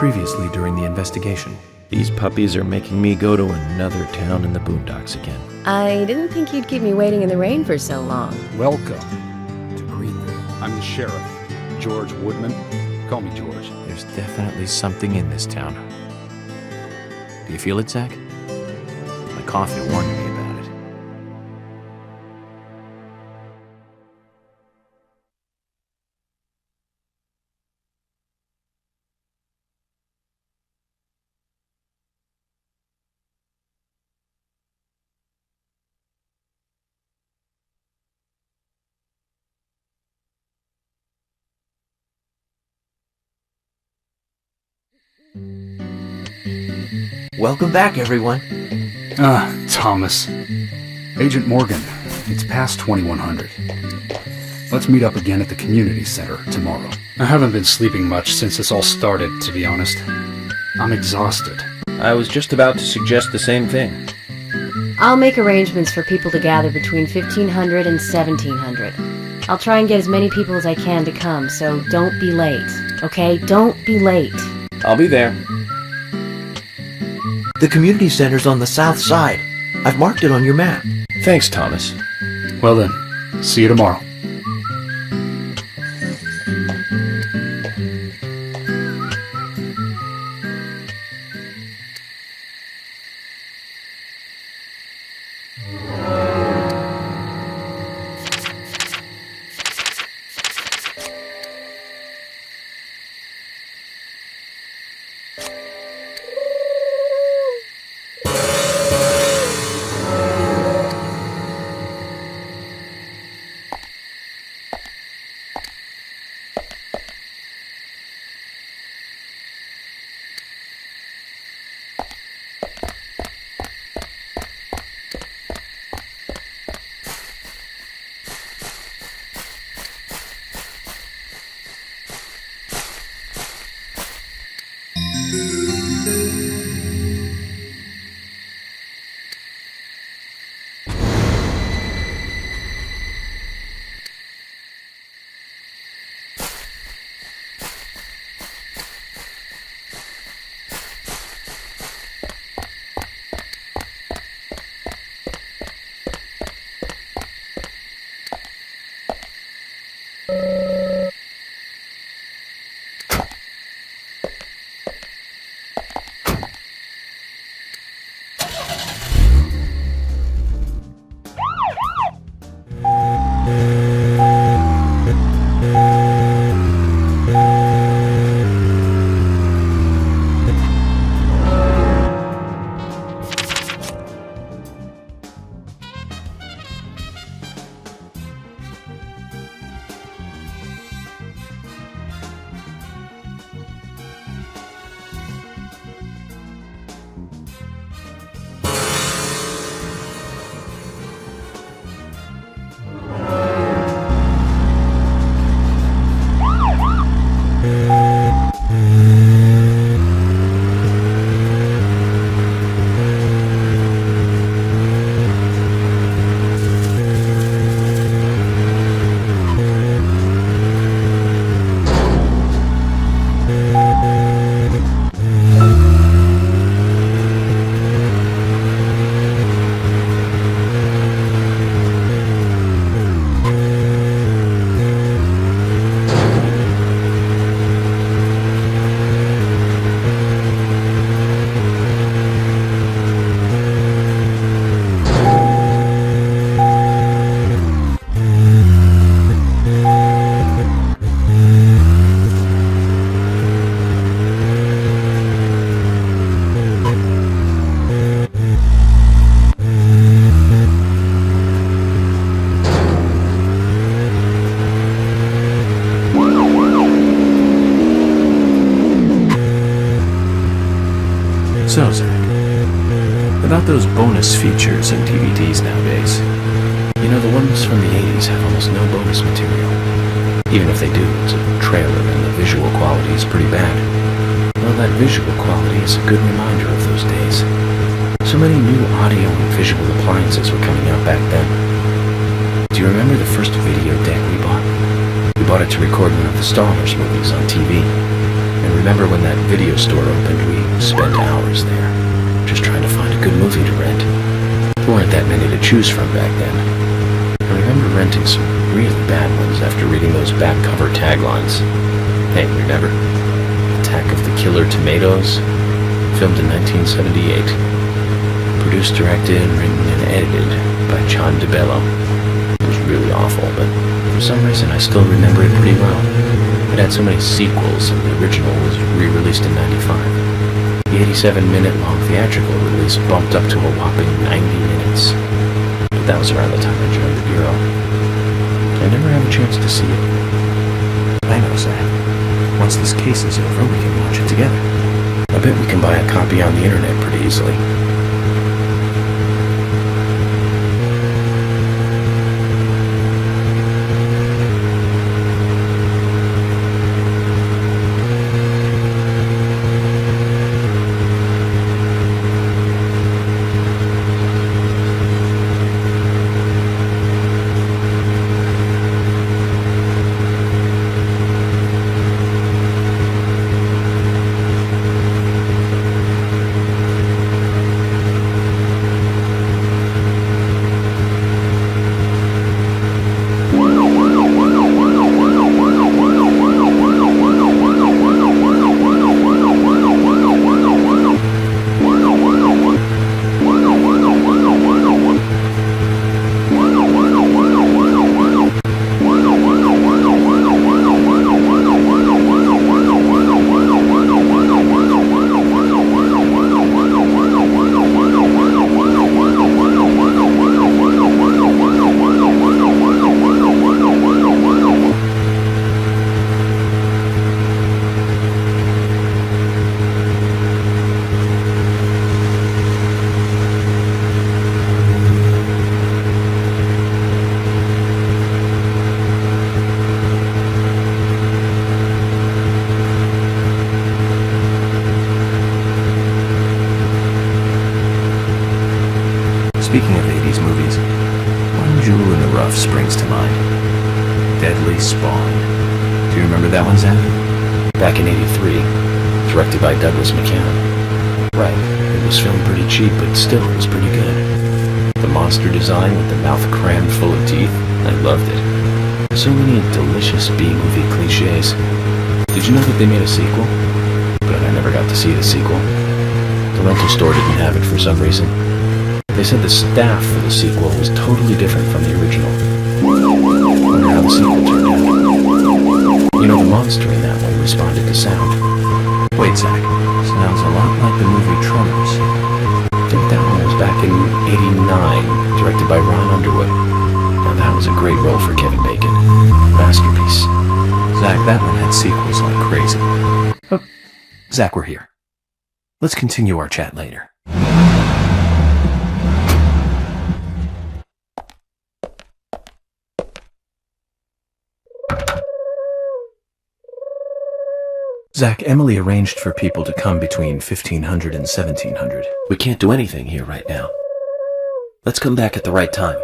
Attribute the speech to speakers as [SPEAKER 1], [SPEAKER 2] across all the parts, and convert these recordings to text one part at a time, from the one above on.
[SPEAKER 1] previously during the investigation.
[SPEAKER 2] These puppies are making me go to another town in the boondocks again.
[SPEAKER 3] I didn't think you'd keep me waiting in the rain for so long.
[SPEAKER 4] Welcome to Greenville. I'm the sheriff, George Woodman. Call me George.
[SPEAKER 1] There's definitely something in this town. Do you feel it, Zach? My coffee warned me about it.
[SPEAKER 5] Welcome back, everyone.
[SPEAKER 4] Thomas. Agent Morgan, it's past 2100. Let's meet up again at the community center tomorrow. I haven't been sleeping much since this all started, to be honest. I'm exhausted.
[SPEAKER 2] I was just about to suggest the same thing.
[SPEAKER 3] I'll make arrangements for people to gather between 1500 and 1700. I'll try and get as many people as I can to come, so don't be late. Okay? Don't be late.
[SPEAKER 2] I'll be there.
[SPEAKER 5] The community center's on the south side. I've marked it on your map.
[SPEAKER 2] Thanks, Thomas.
[SPEAKER 4] Well then, see you tomorrow.
[SPEAKER 1] So, Zach, about those bonus features in DVDs nowadays. You know, the ones from the 80s have almost no bonus material. Even if they do, it's a trailer and the visual quality is pretty bad. Well, that visual quality is a good reminder of those days. So many new audio and visual appliances were coming out back then. Do you remember the first video deck we bought? We bought it to record one of the Star Wars movies on TV. And remember when that video store opened, we spent hours there, just trying to find a good movie to rent. There weren't that many to choose from back then. I remember renting some really bad ones after reading those back cover taglines. Hey, remember? Attack of the Killer Tomatoes? Filmed in 1978. Produced, directed, written, and edited by John DeBello. It was really awful, but for some reason I still remember it pretty well. It had so many sequels, and the original was re-released in 95. The 87-minute-long theatrical release bumped up to a whopping 90 minutes. But that was around the time I joined the Bureau. I never had a chance to see it.
[SPEAKER 2] I know, Zach. Once this case is over, we can watch it together.
[SPEAKER 1] I bet we can buy a copy on the internet pretty easily.
[SPEAKER 2] Speaking of 80s movies, one Jewel in the Rough springs to mind. Deadly Spawn. Do you remember that one, Zach?
[SPEAKER 1] Back in 83, directed by Douglas McCann. Right, it was filmed pretty cheap, but still it was pretty good. The monster design with the mouth crammed full of teeth, I loved it. So many delicious B-movie cliches. Did you know that they made a sequel? But I never got to see the sequel. The rental store didn't have it for some reason. They said the staff for the sequel was totally different from the original. Wonder how the sequel turned out. You know, the monster in that one responded to sound.
[SPEAKER 2] Wait, Zach. Sounds a lot like the movie Tremors.
[SPEAKER 1] I think that one was back in 89, directed by Ron Underwood. Now that was a great role for Kevin Bacon. Masterpiece.
[SPEAKER 2] Zach, that one had sequels like crazy. Oh, Zach, we're here. Let's continue our chat later. Zach, Emily arranged for people to come between 1500 and 1700.
[SPEAKER 5] We can't do anything here right now. Let's come back at the right time.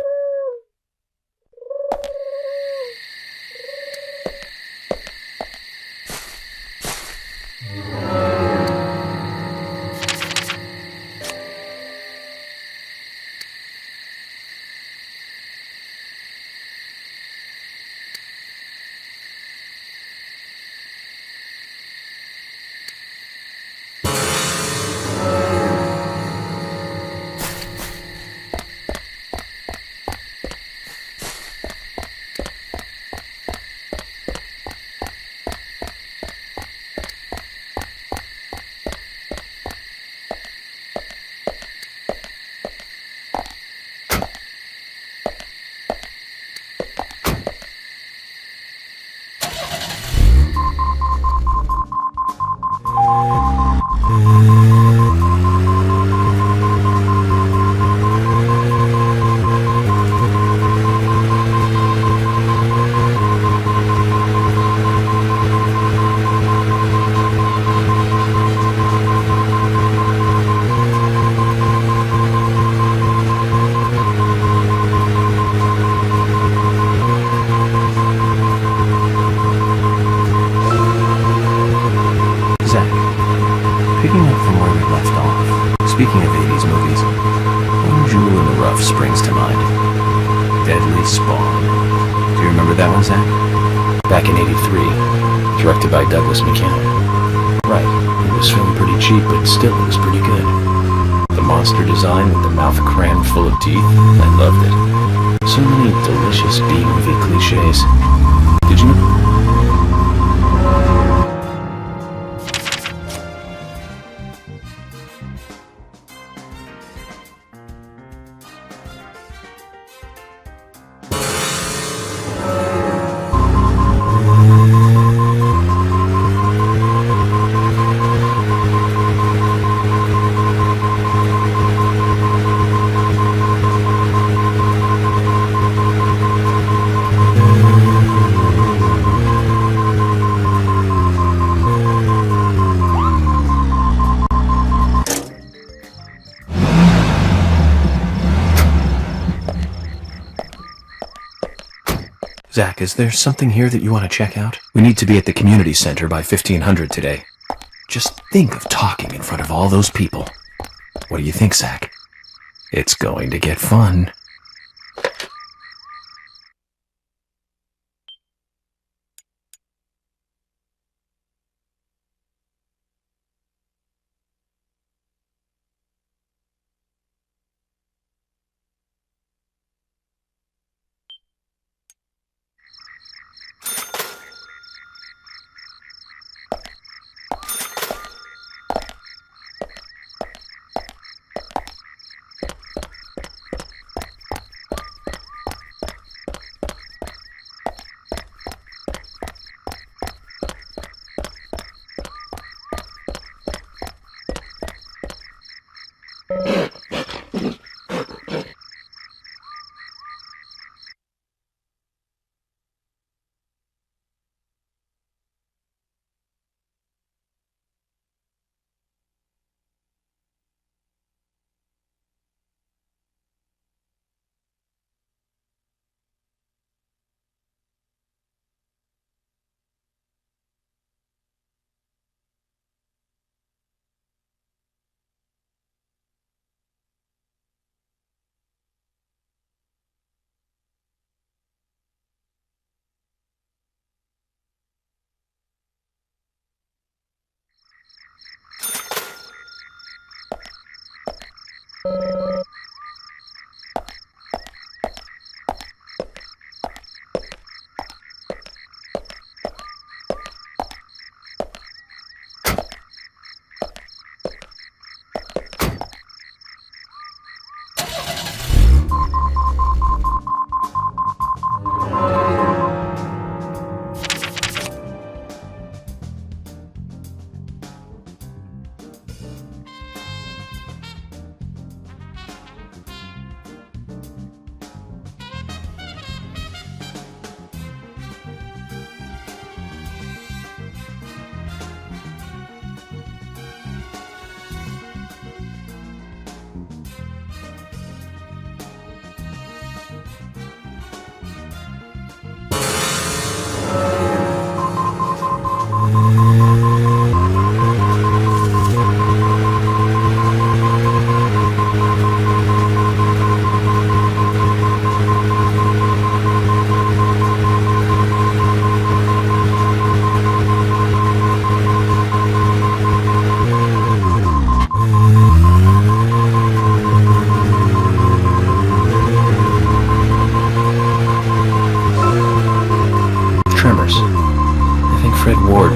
[SPEAKER 2] Picking up from where we left off, speaking of 80s movies, one jewel in the rough springs to mind. Deadly Spawn. Do you remember that one, Zach?
[SPEAKER 1] Back in '83, directed by Douglas McKenna. Right, it was filmed pretty cheap, but still it was pretty good. The monster design with the mouth crammed full of teeth, I loved it. So many delicious B-movie cliches. Did you know?
[SPEAKER 2] Zach, is there something here that you want to check out? We need to be at the community center by 1500 today. Just think of talking in front of all those people. What do you think, Zach? It's going to get fun.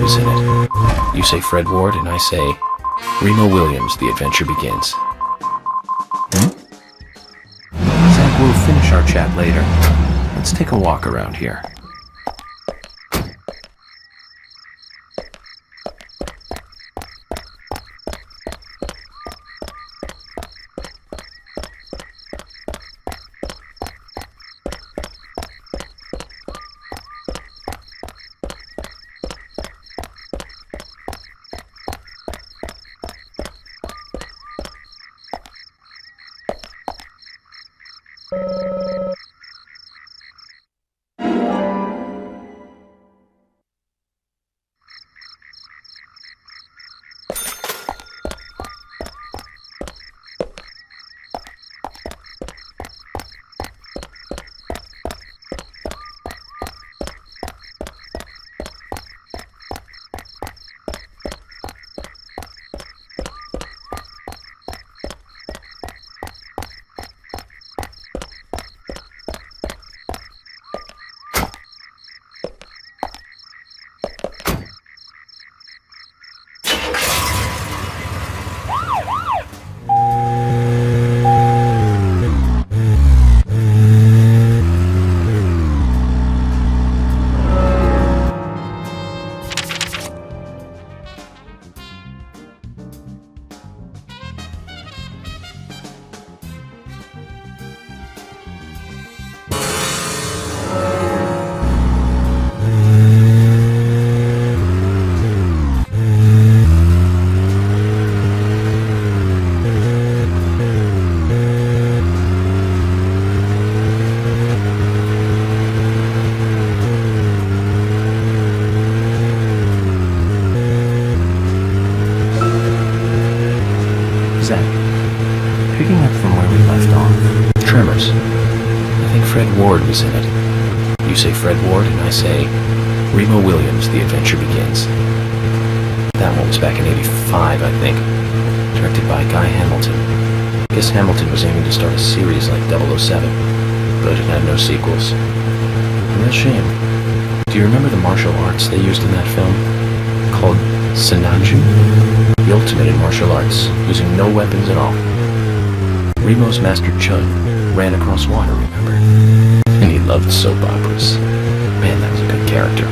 [SPEAKER 1] Was in it. You say Fred Ward, and I say Remo Williams, The Adventure Begins.
[SPEAKER 2] Zach, we'll finish our chat later. Let's take a walk around here.
[SPEAKER 1] Zach, picking up from where we left off. Tremors. I think Fred Ward was in it. You say Fred Ward, and I say Remo Williams, The Adventure Begins. That one was back in '85, I think. Directed by Guy Hamilton. Guess Hamilton was aiming to start a series like 007, but it had no sequels. A real shame. Do you remember the martial arts they used in that film? Called Sinanju? The ultimate in martial arts, using no weapons at all. Remo's master Chun ran across water, remember? And he loved soap operas. Man, that was a good character.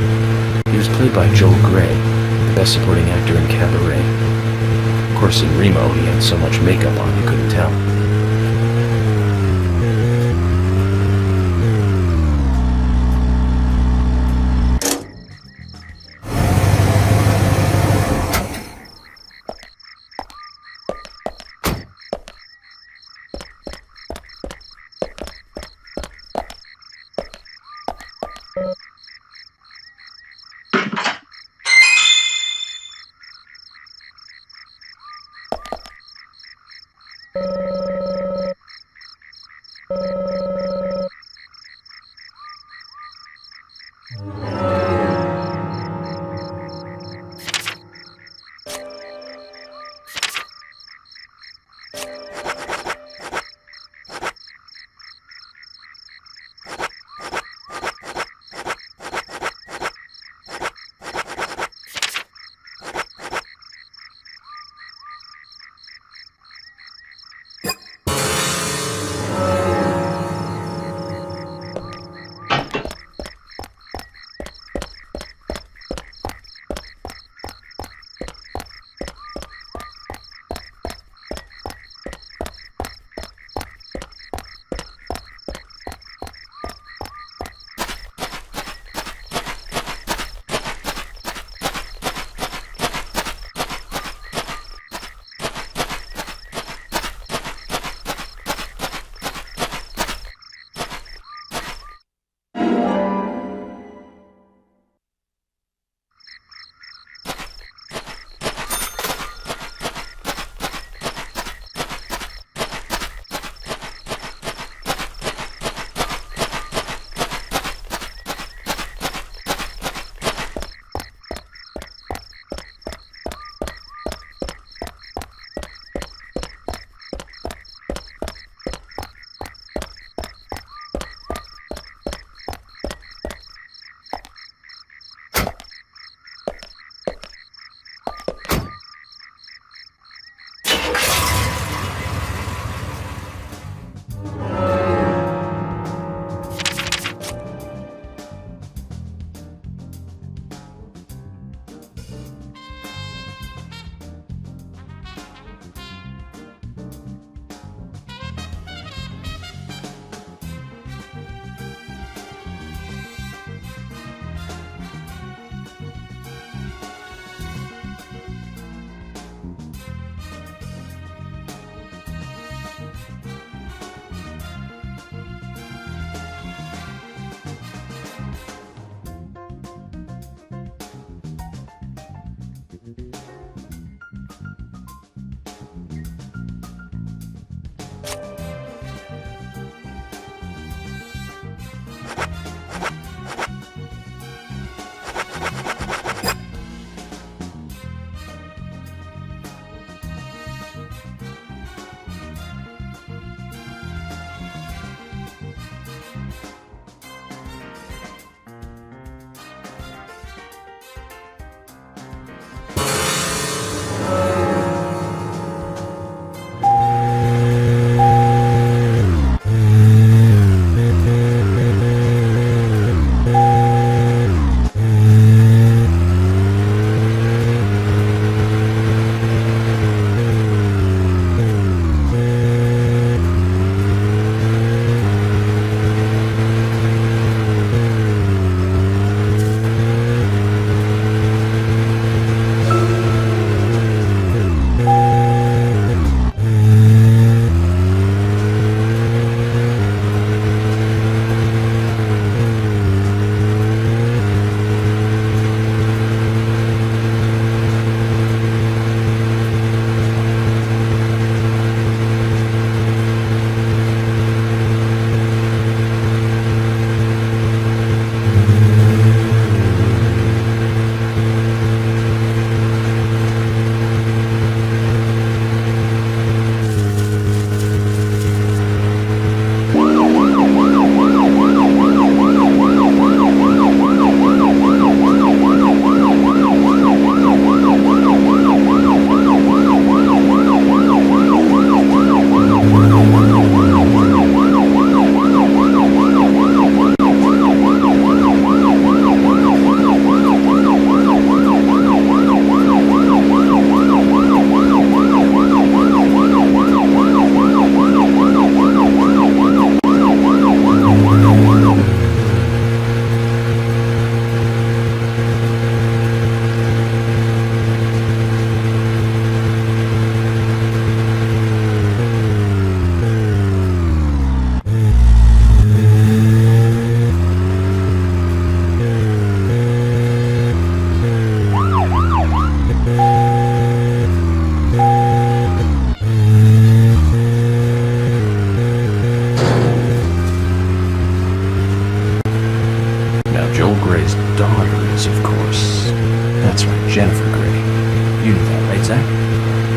[SPEAKER 1] He was played by Joel Grey, the best supporting actor in Cabaret. Of course, in Remo, he had so much makeup on you couldn't tell.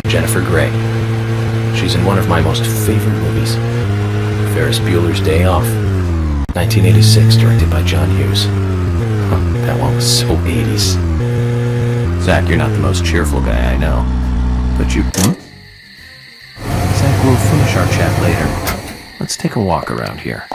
[SPEAKER 2] Jennifer Grey. She's in one of my most favorite movies, Ferris Bueller's Day Off, 1986, directed by John Hughes. That one was so 80s. Zach, you're not the most cheerful guy I know, but you... Zach, we'll finish our chat later. Let's take a walk around here.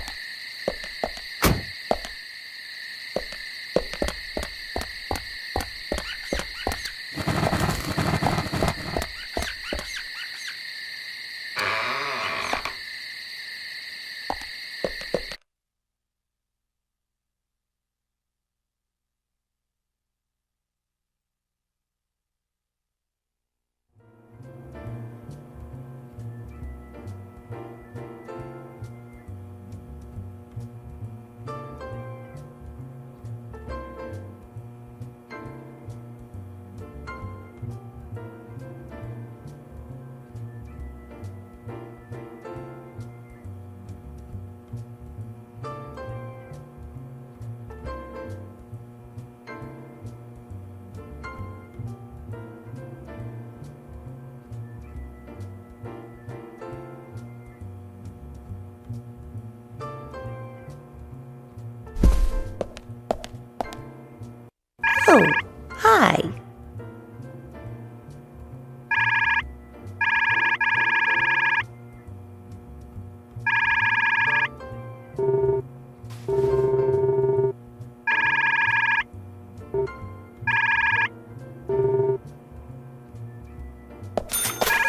[SPEAKER 6] Oh, hi.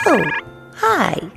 [SPEAKER 6] Oh, hi.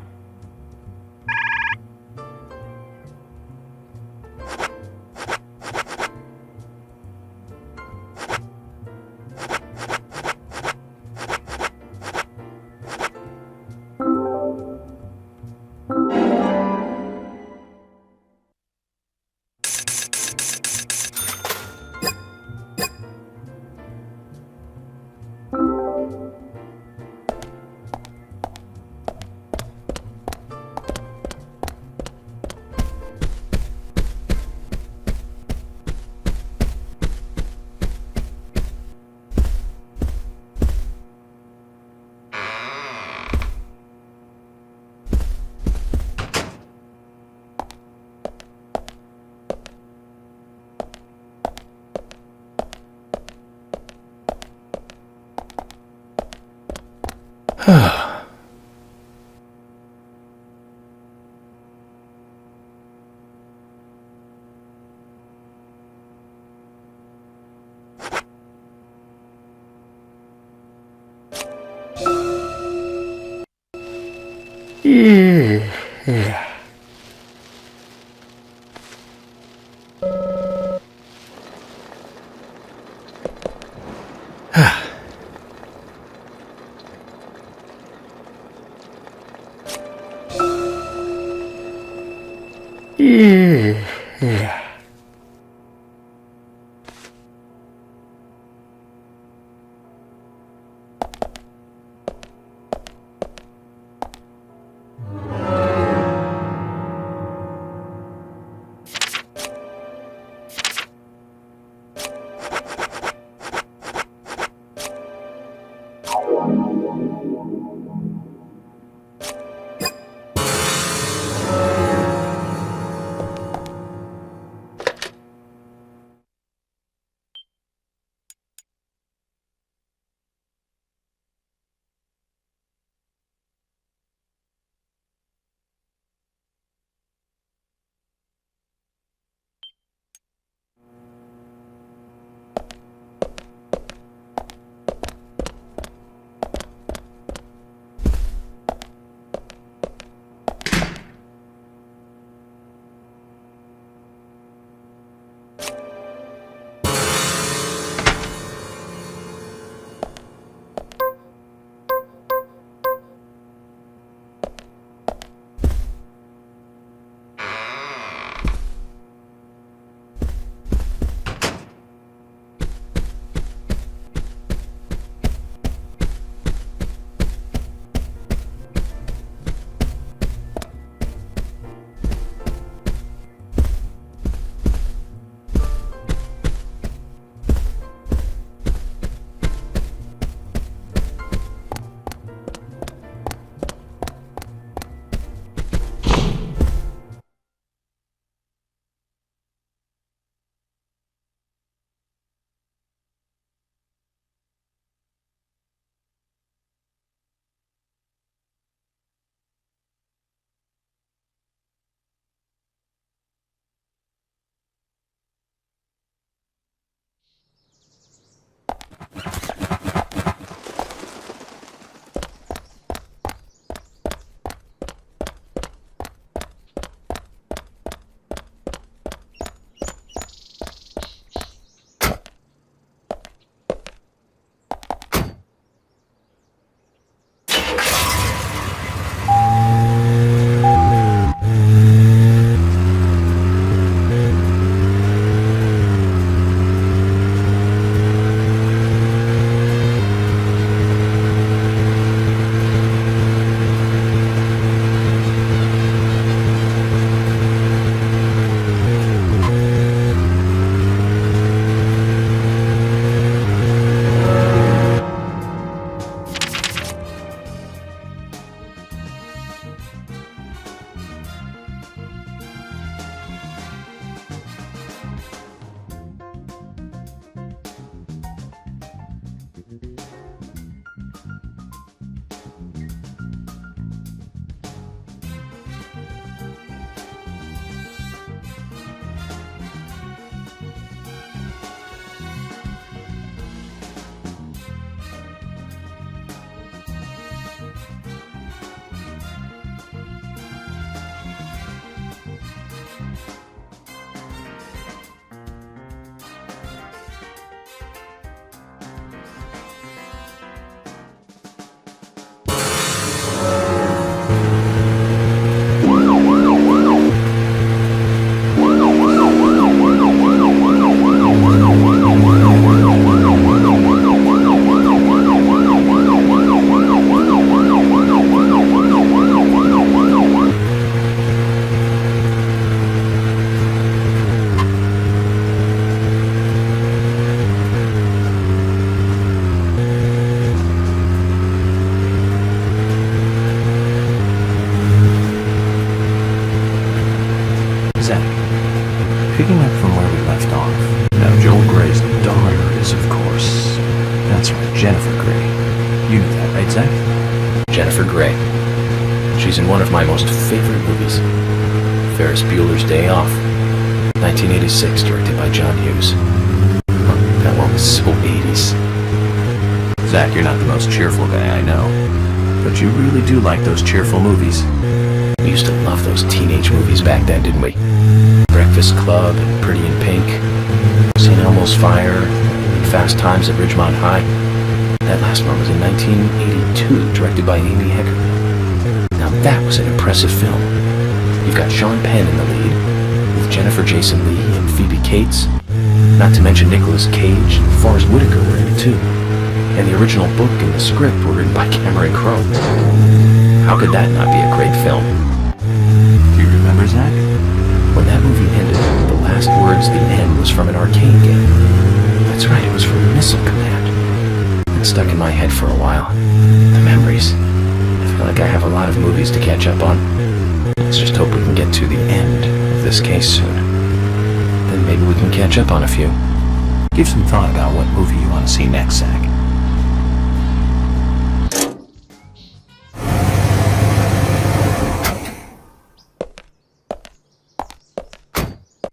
[SPEAKER 2] Jennifer Grey. You knew that, right, Zach? Jennifer Grey. She's in one of my most favorite movies, Ferris Bueller's Day Off, 1986, directed by John Hughes. That one was so 80s. Zach, you're not the most cheerful guy I know, but you really do like those cheerful movies. We used to love those teenage movies back then, didn't we? Breakfast Club and Pretty in Pink, St. Elmo's Fire, and Fast Times at Ridgemont High. That last one was in 1982, directed by Amy Heckerling. Now that was an impressive film. You've got Sean Penn in the lead, with Jennifer Jason Leigh and Phoebe Cates. Not to mention Nicolas Cage and Forrest Whitaker were in it too. And the original book and the script were written by Cameron Crowe. How could that not be a great film? Do you remember, Zach? When that movie ended, the last words, the end, was from an arcade game. That's right, it was from Missile Command. It stuck in my head for a while. The memories. I feel like I have a lot of movies to catch up on. Let's just hope we can get to the end of this case soon. Then maybe we can catch up on a few. Give some thought about what movie you want to see next, Zach.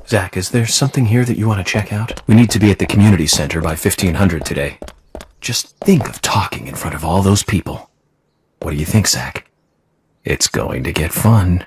[SPEAKER 2] Zach, is there something here that you want to check out? We need to be at the community center by 1500 today. Just think of talking in front of all those people. What do you think, Zach? It's going to get fun.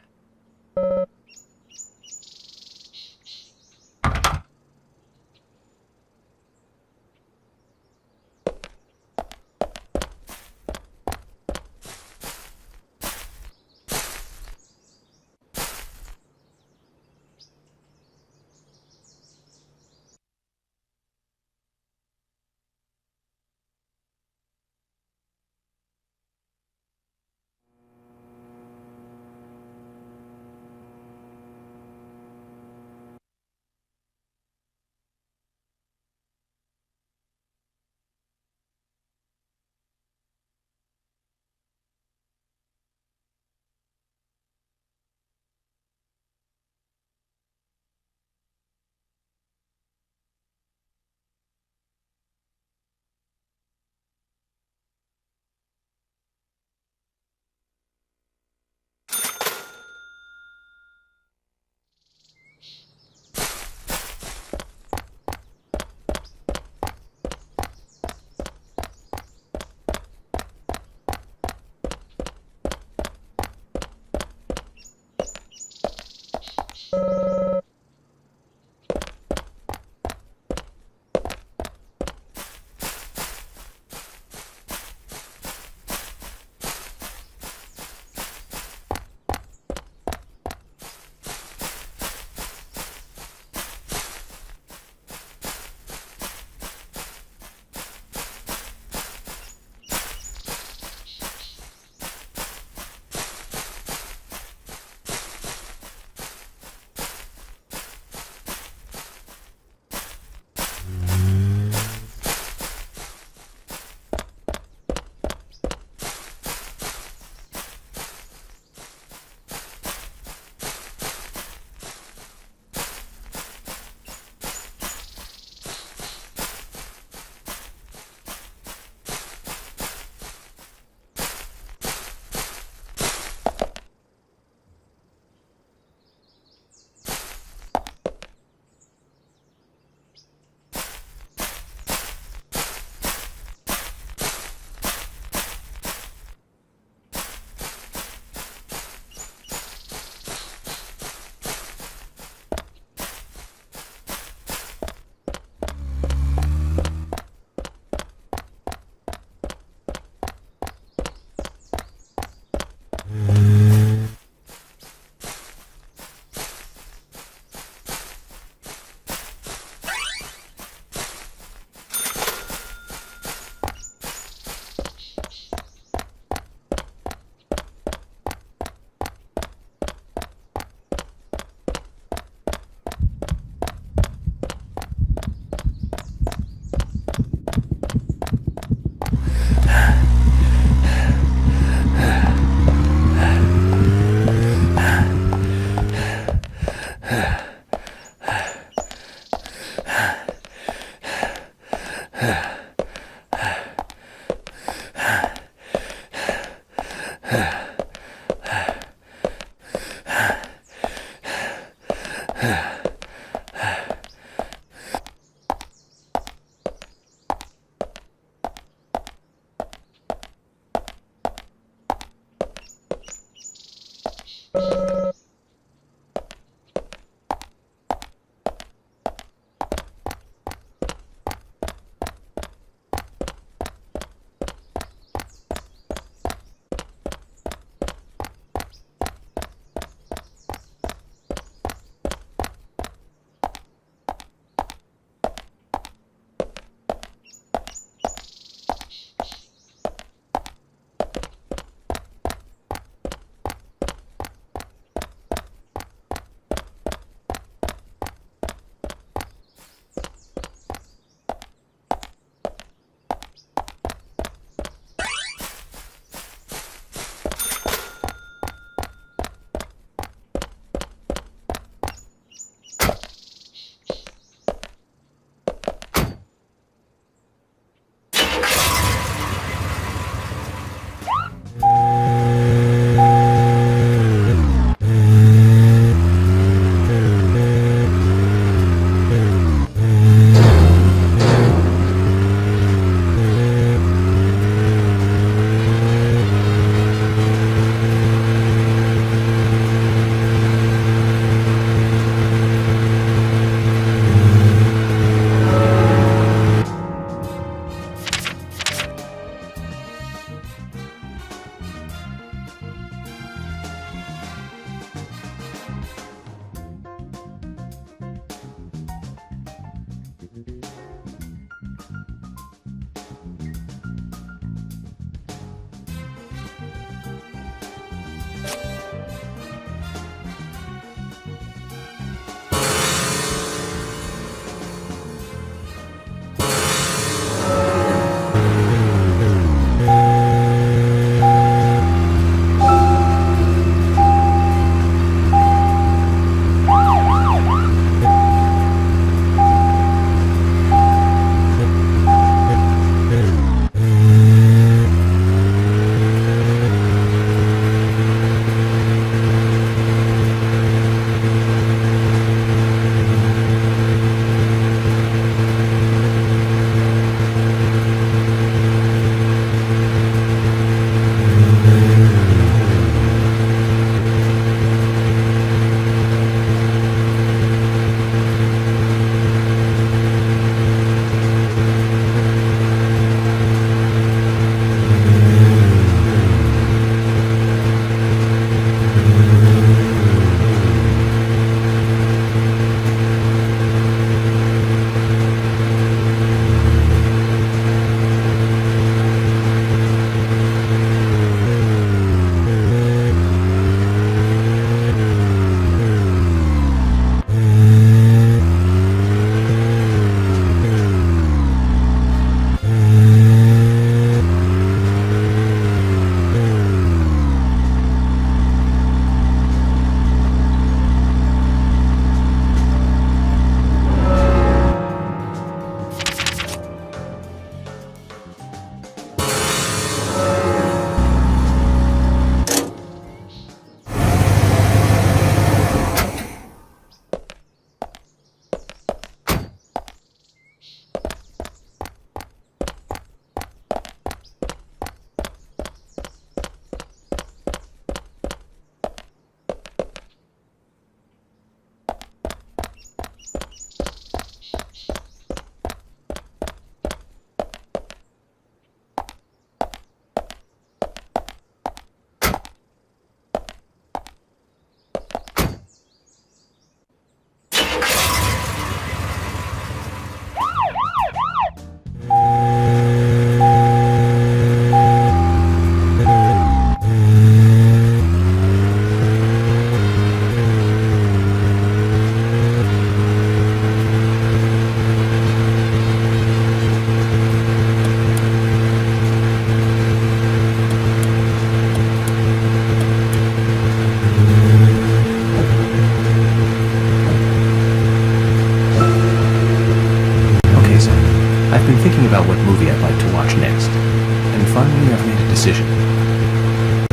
[SPEAKER 2] about what movie I'd like to watch next. And finally, I've made a decision.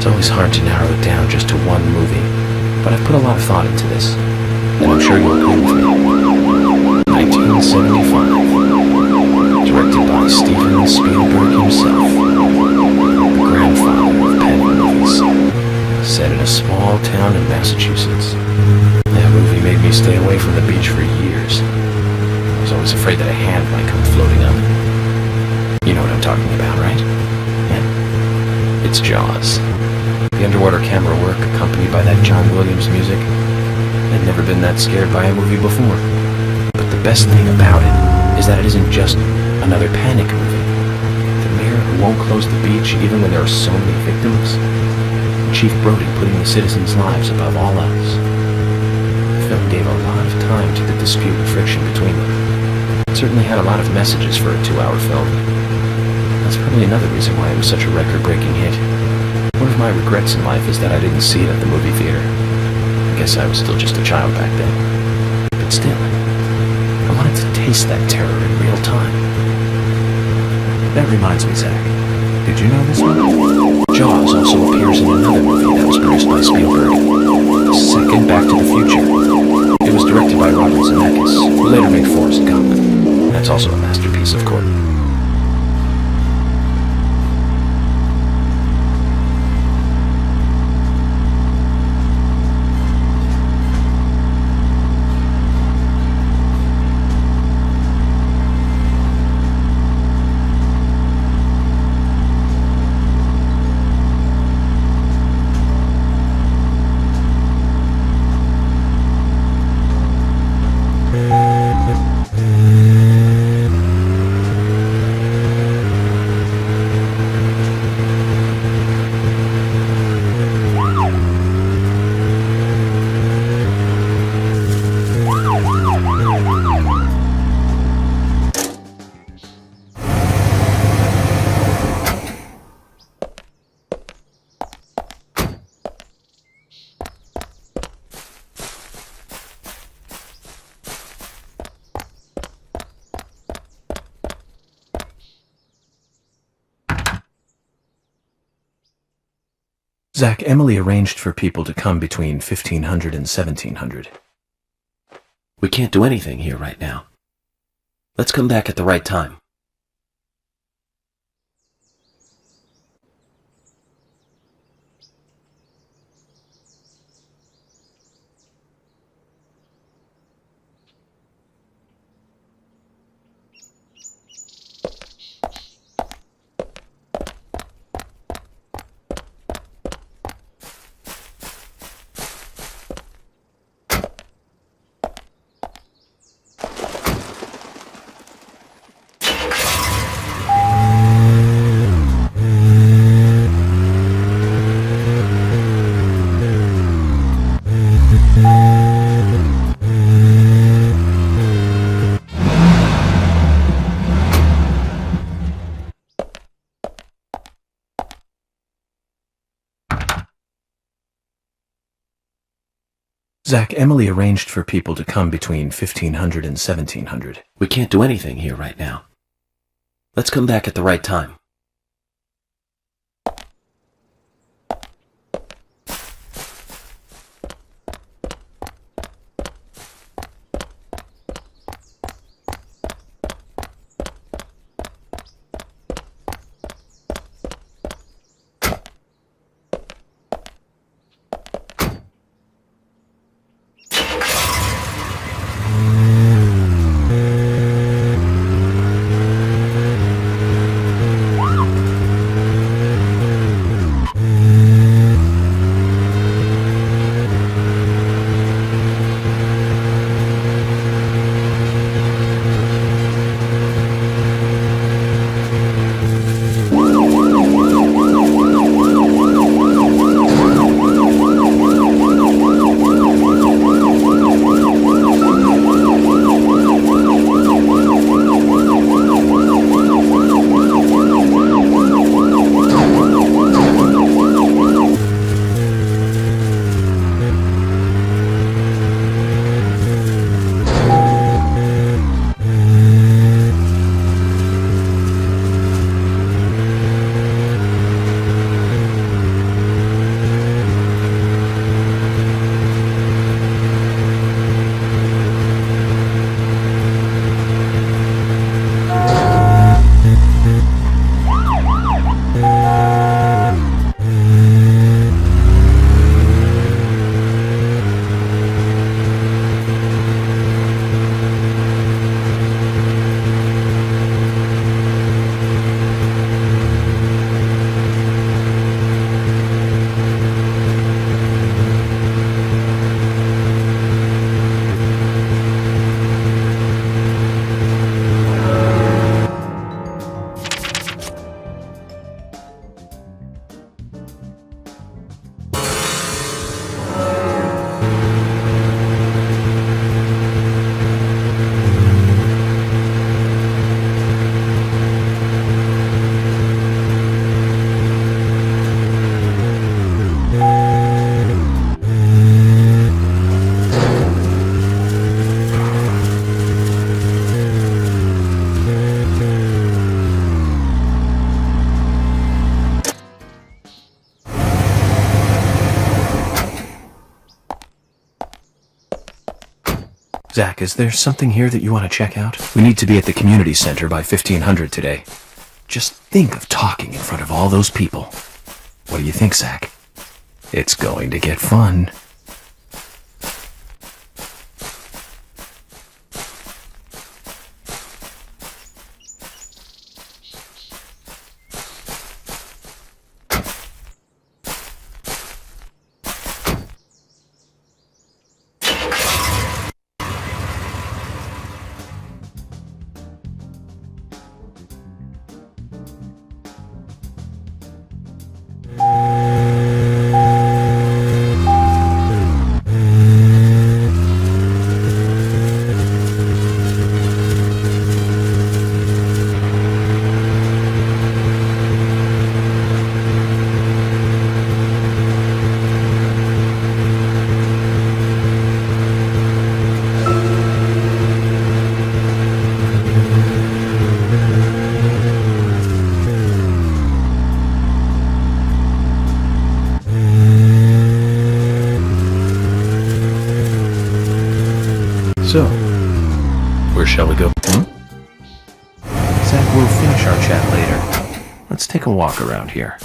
[SPEAKER 1] It's always hard to narrow it down just to one movie, but I've put a lot of thought into this, and I'm sure you'll agree with me. 1975, directed by Steven Spielberg himself, the grandfather of penny movies, set in a small town in Massachusetts. That movie made me stay away from the beach for years. I was always afraid that a hand might come floating up. You know what I'm talking about, right? Yeah. It's Jaws. The underwater camera work accompanied by that John Williams music. I'd never been that scared by a movie before. But the best thing about it is that it isn't just another panic movie. The mayor who won't close the beach even when there are so many victims. Chief Brody putting the citizens' lives above all else. The film gave a lot of time to the dispute and friction between them. It certainly had a lot of messages for a 2-hour film. That's probably another reason why it was such a record-breaking hit. One of my regrets in life is that I didn't see it at the movie theater. I guess I was still just a child back then. But still, I wanted to taste that terror in real time.
[SPEAKER 2] That reminds me, Zach. Did you know this one?
[SPEAKER 1] Jaws also appears in another movie that was produced by Spielberg, the second Back to the Future. It was directed by Robert Zemeckis, who later made Forrest Gump. That's also a masterpiece, of course.
[SPEAKER 2] Zach, Emily arranged for people to come between 1500 and 1700.
[SPEAKER 1] We can't do anything here right now. Let's come back at the right time.
[SPEAKER 2] Zach, Emily arranged for people to come between 1500 and 1700.
[SPEAKER 1] We can't do anything here right now. Let's come back at the right time.
[SPEAKER 2] Zach, is there something here that you want to check out? We need to be at the community center by 1500 today. Just think of talking in front of all those people. What do you think, Zach? It's going to get fun.
[SPEAKER 1] So, where shall we go?
[SPEAKER 2] Zach, we'll finish our chat later. Let's take a walk around here.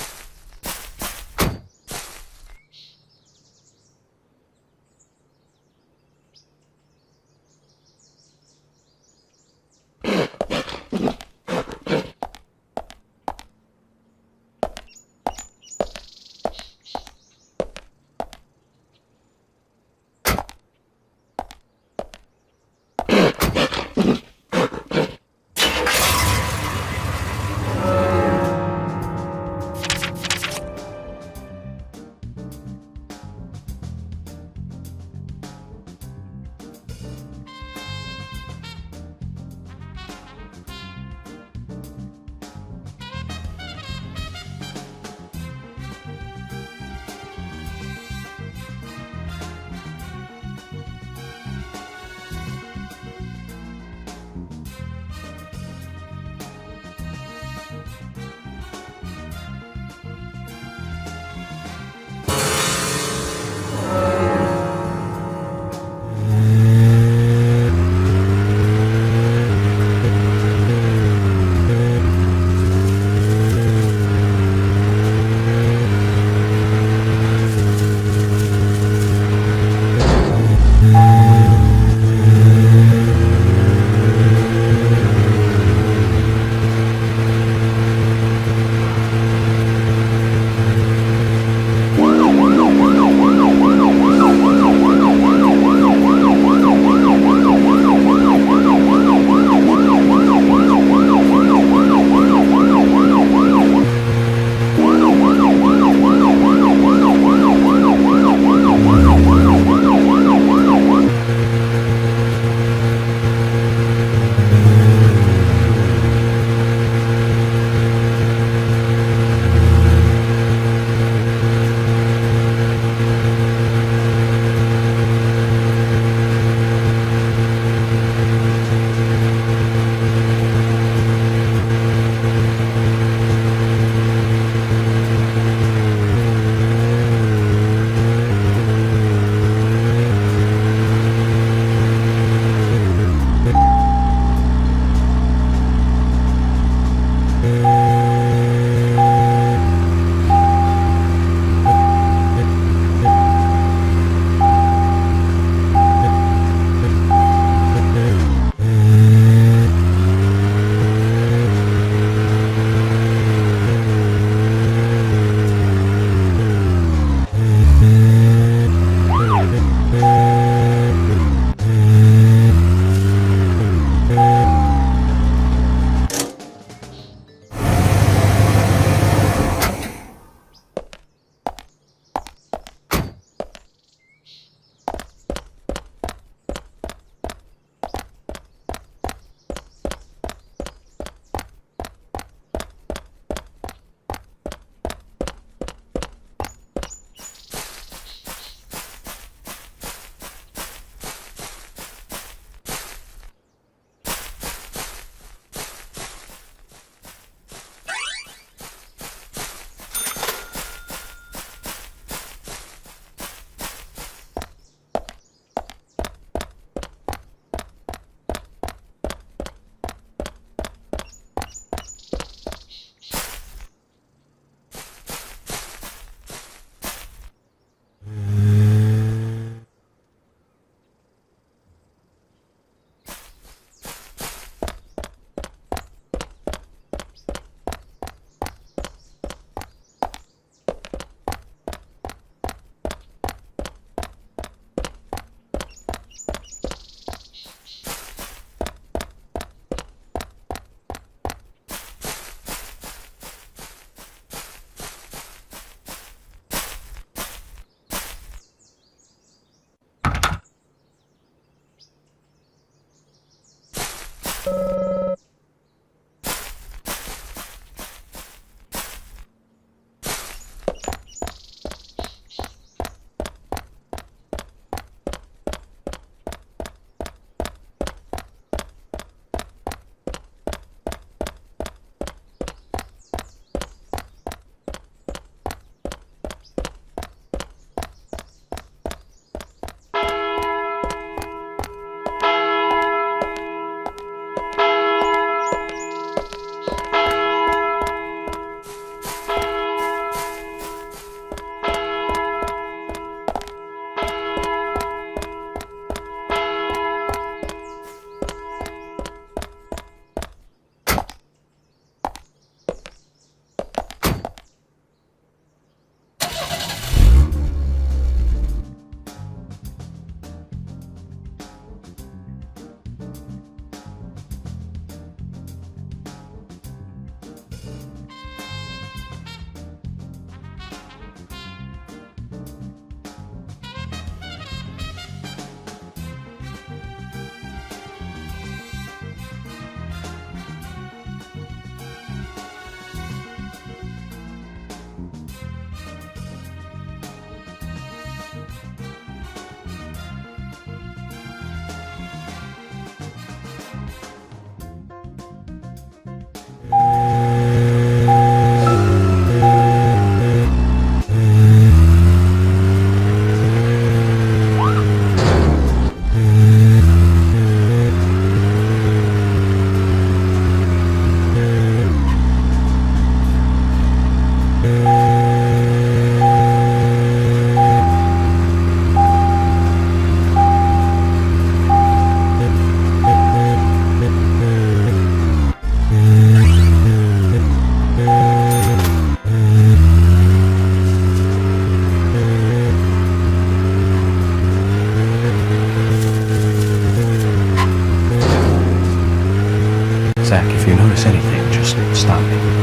[SPEAKER 1] on me.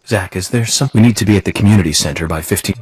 [SPEAKER 2] Zach, is there some... We need to be at the community center by 15...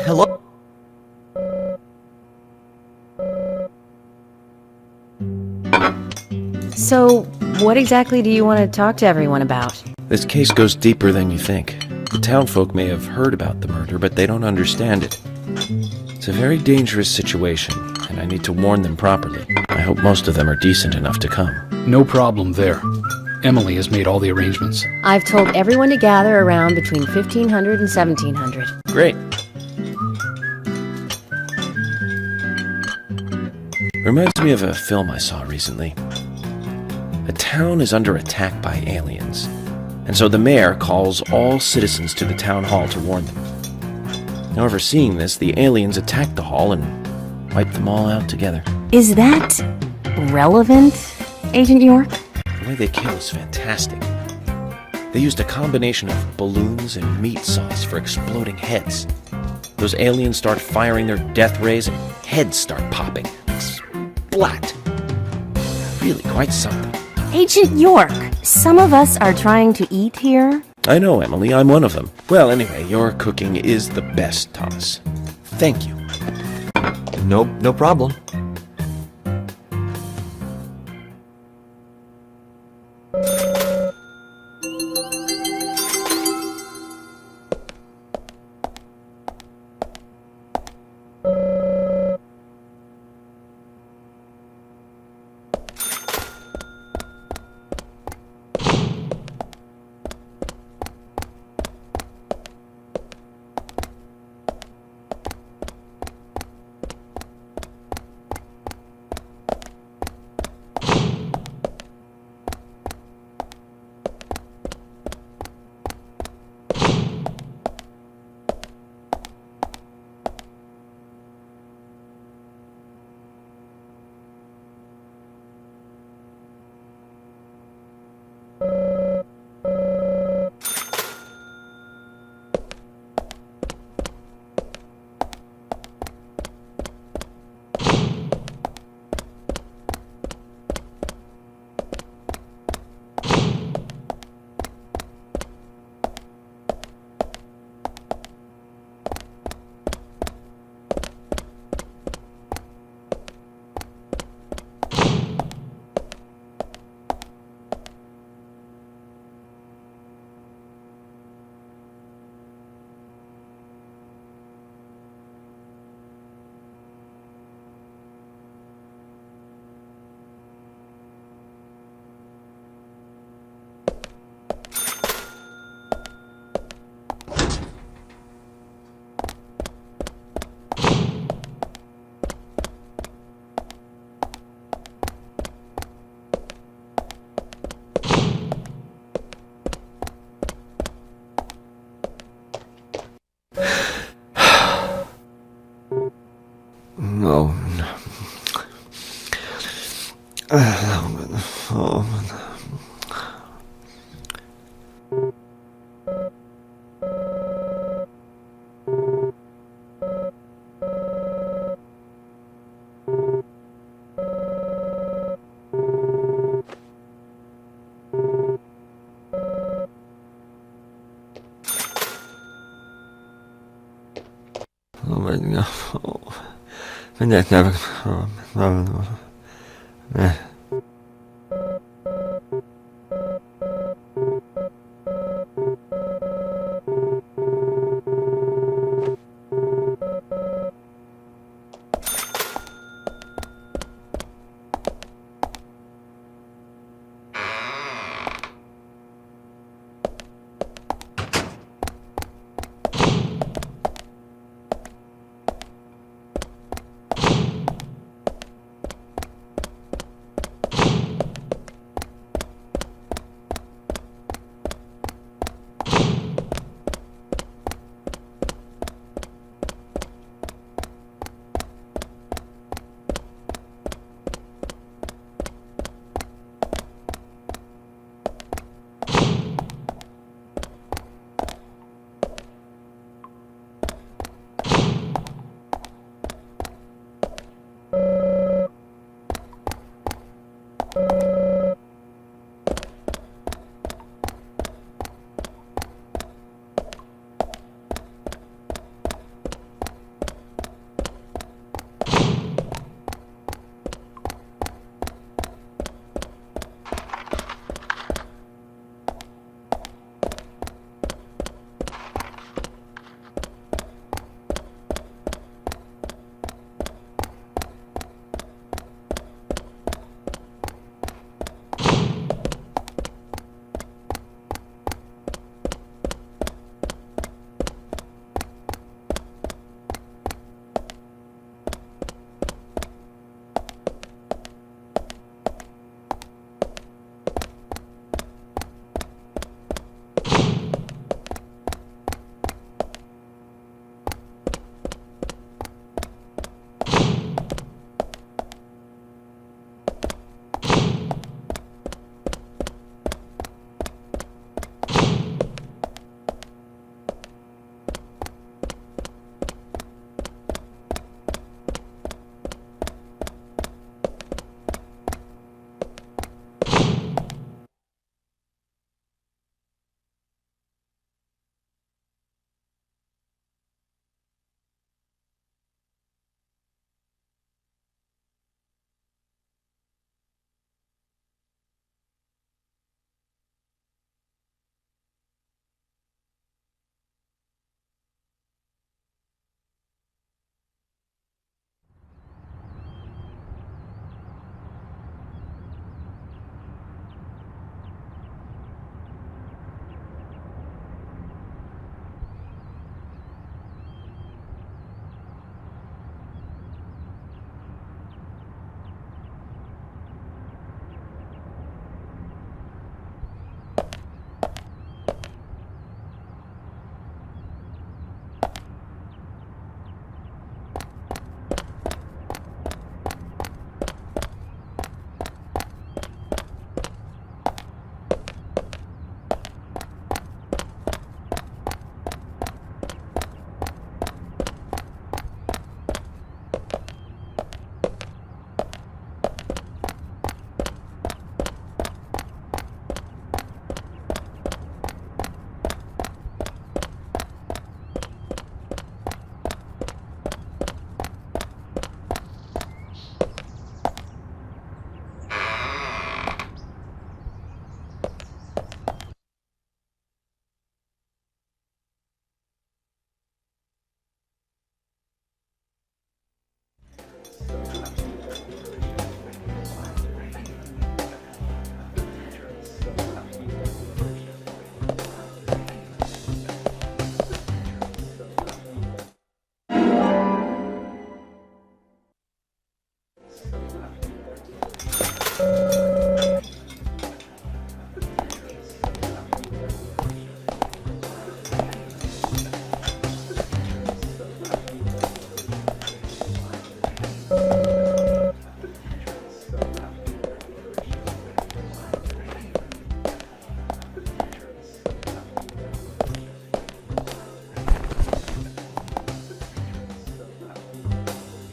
[SPEAKER 5] Hello?
[SPEAKER 3] So, what exactly do you want to talk to everyone about?
[SPEAKER 7] This case goes deeper than you think. The townfolk may have heard about the murder, but they don't understand it.
[SPEAKER 1] It's a very dangerous situation, and I need to warn them properly. I hope most of them are decent enough to come.
[SPEAKER 4] No problem there. Emily has made all the arrangements.
[SPEAKER 3] I've told everyone to gather around between 1500 and 1700.
[SPEAKER 1] Great. Reminds me of a film I saw recently. A town is under attack by aliens, and so the mayor calls all citizens to the town hall to warn them. However, seeing this, the aliens attack the hall and wipe them all out together.
[SPEAKER 3] Is that relevant, Agent York?
[SPEAKER 1] The way they kill is fantastic. They used a combination of balloons and meat sauce for exploding heads. Those aliens start firing their death rays and heads start popping. Splat! Really quite something.
[SPEAKER 3] Agent York, some of us are trying to eat here.
[SPEAKER 1] I know, Emily, I'm one of them. Well, anyway, your cooking is the best, Thomas. Thank you.
[SPEAKER 5] No problem.
[SPEAKER 7] No. Oh my God. My neck never.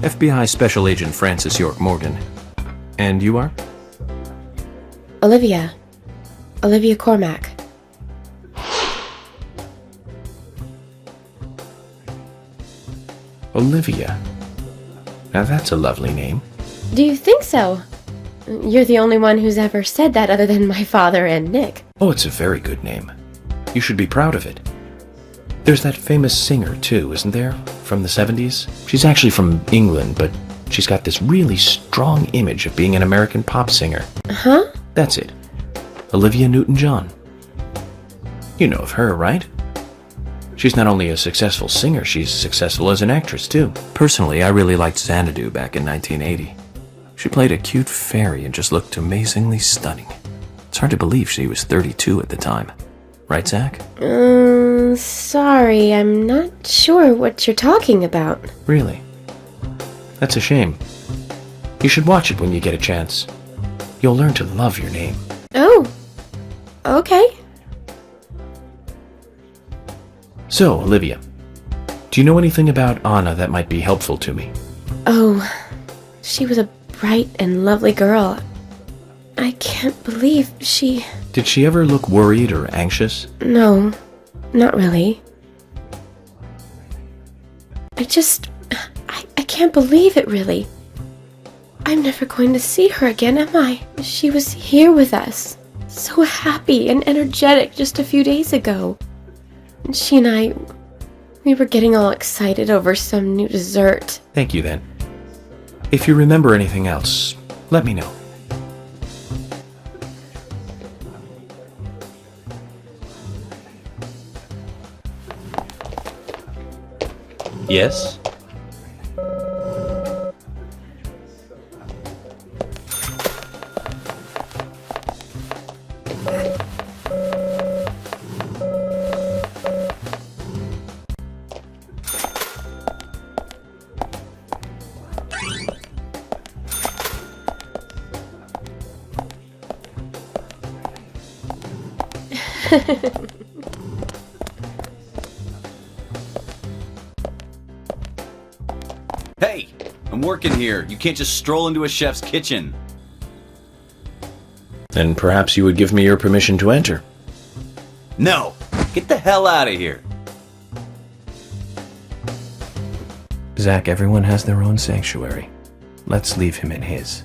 [SPEAKER 2] FBI Special Agent Francis York Morgan. And you are?
[SPEAKER 8] Olivia. Olivia Cormack.
[SPEAKER 2] Olivia. Now that's a lovely name.
[SPEAKER 8] Do you think so? You're the only one who's ever said that other than my father and Nick.
[SPEAKER 2] Oh, it's a very good name. You should be proud of it. There's that famous singer, too, isn't there? From the 70s? She's actually from England, but she's got this really strong image of being an American pop singer.
[SPEAKER 8] Huh?
[SPEAKER 2] That's it. Olivia Newton-John. You know of her, right? She's not only a successful singer, she's successful as an actress, too. Personally, I really liked Xanadu back in 1980. She played a cute fairy and just looked amazingly stunning. It's hard to believe she was 32 at the time. Right, Zach?
[SPEAKER 8] Sorry, I'm not sure what you're talking about.
[SPEAKER 2] Really? That's a shame. You should watch it when you get a chance. You'll learn to love your name.
[SPEAKER 8] Oh, okay.
[SPEAKER 2] So, Olivia, do you know anything about Anna that might be helpful to me?
[SPEAKER 8] Oh, she was a bright and lovely girl. I can't believe she...
[SPEAKER 2] Did she ever look worried or anxious?
[SPEAKER 8] No, not really. I can't believe it, really. I'm never going to see her again, am I? She was here with us, so happy and energetic just a few days ago. And she and I, we were getting all excited over some new dessert.
[SPEAKER 2] Thank you, then. If you remember anything else, let me know. Yes?
[SPEAKER 9] Hey, I'm working here. You can't just stroll into a chef's kitchen.
[SPEAKER 2] Then perhaps you would give me your permission to enter.
[SPEAKER 9] No, get the hell out of here.
[SPEAKER 2] Zach, everyone has their own sanctuary. Let's leave him in his.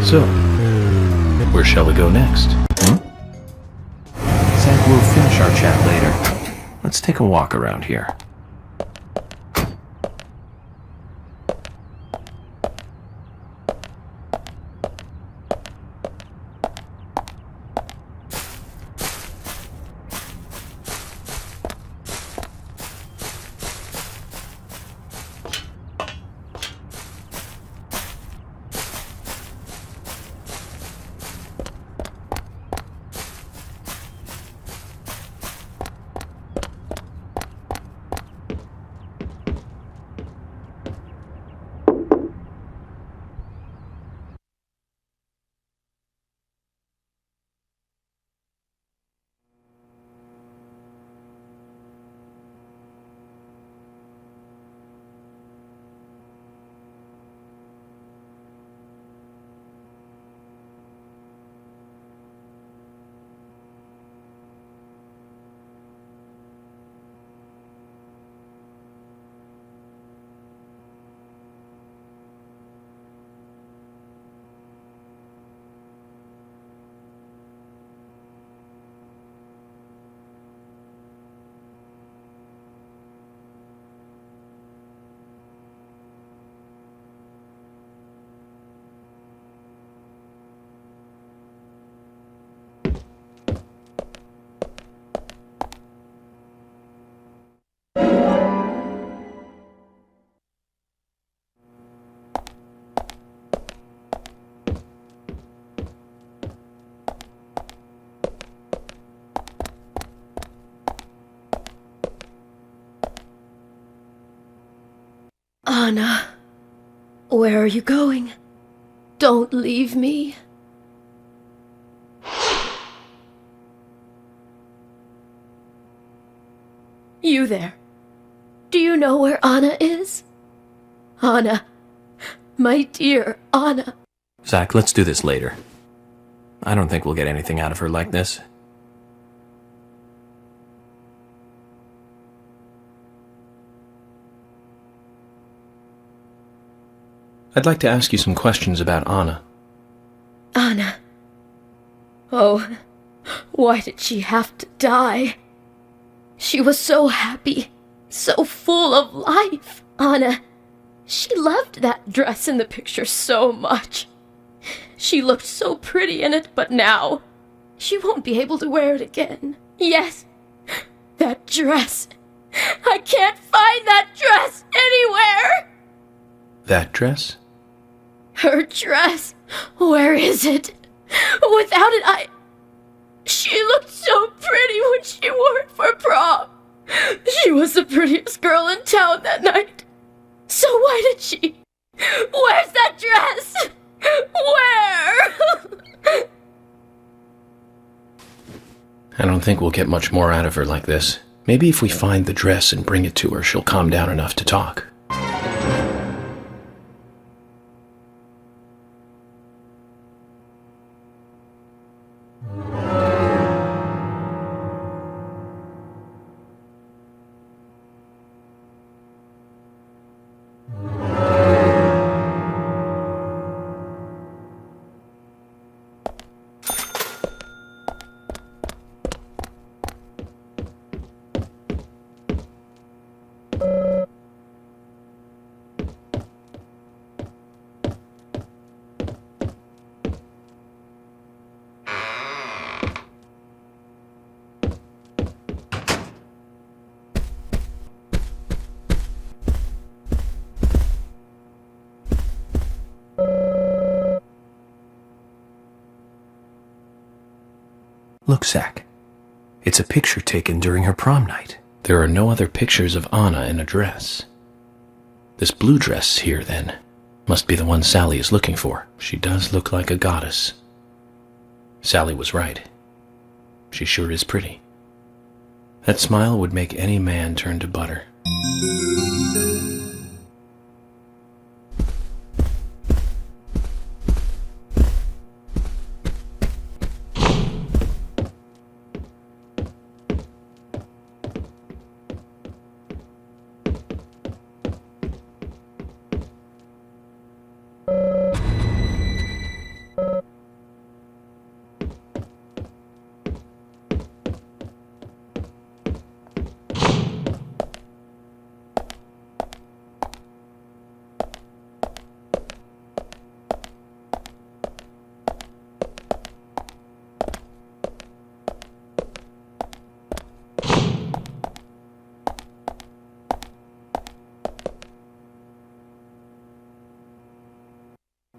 [SPEAKER 1] So, where shall we go next?
[SPEAKER 2] Zach, we'll finish our chat later. Let's take a walk around here.
[SPEAKER 8] Anna, where are you going? Don't leave me. You there. Do you know where Anna is? Anna. My dear Anna.
[SPEAKER 2] Zach, let's do this later. I don't think we'll get anything out of her like this.
[SPEAKER 1] I'd like to ask you some questions about Anna.
[SPEAKER 8] Anna. Oh, why did she have to die? She was so happy, so full of life. Anna, she loved that dress in the picture so much. She looked so pretty in it, but now she won't be able to wear it again. Yes, that dress. I can't find that dress anywhere.
[SPEAKER 1] That dress?
[SPEAKER 8] Her dress. Where is it? Without it, She looked so pretty when she wore it for prom. She was the prettiest girl in town that night. So why did she? Where's that dress? Where?
[SPEAKER 1] I don't think we'll get much more out of her like this. Maybe if we find the dress and bring it to her, she'll calm down enough to talk.
[SPEAKER 2] Look, Zach. It's a picture taken during her prom night.
[SPEAKER 1] There are no other pictures of Anna in a dress. This blue dress here, then, must be the one Sally is looking for. She does look like a goddess. Sally was right. She sure is pretty. That smile would make any man turn to butter.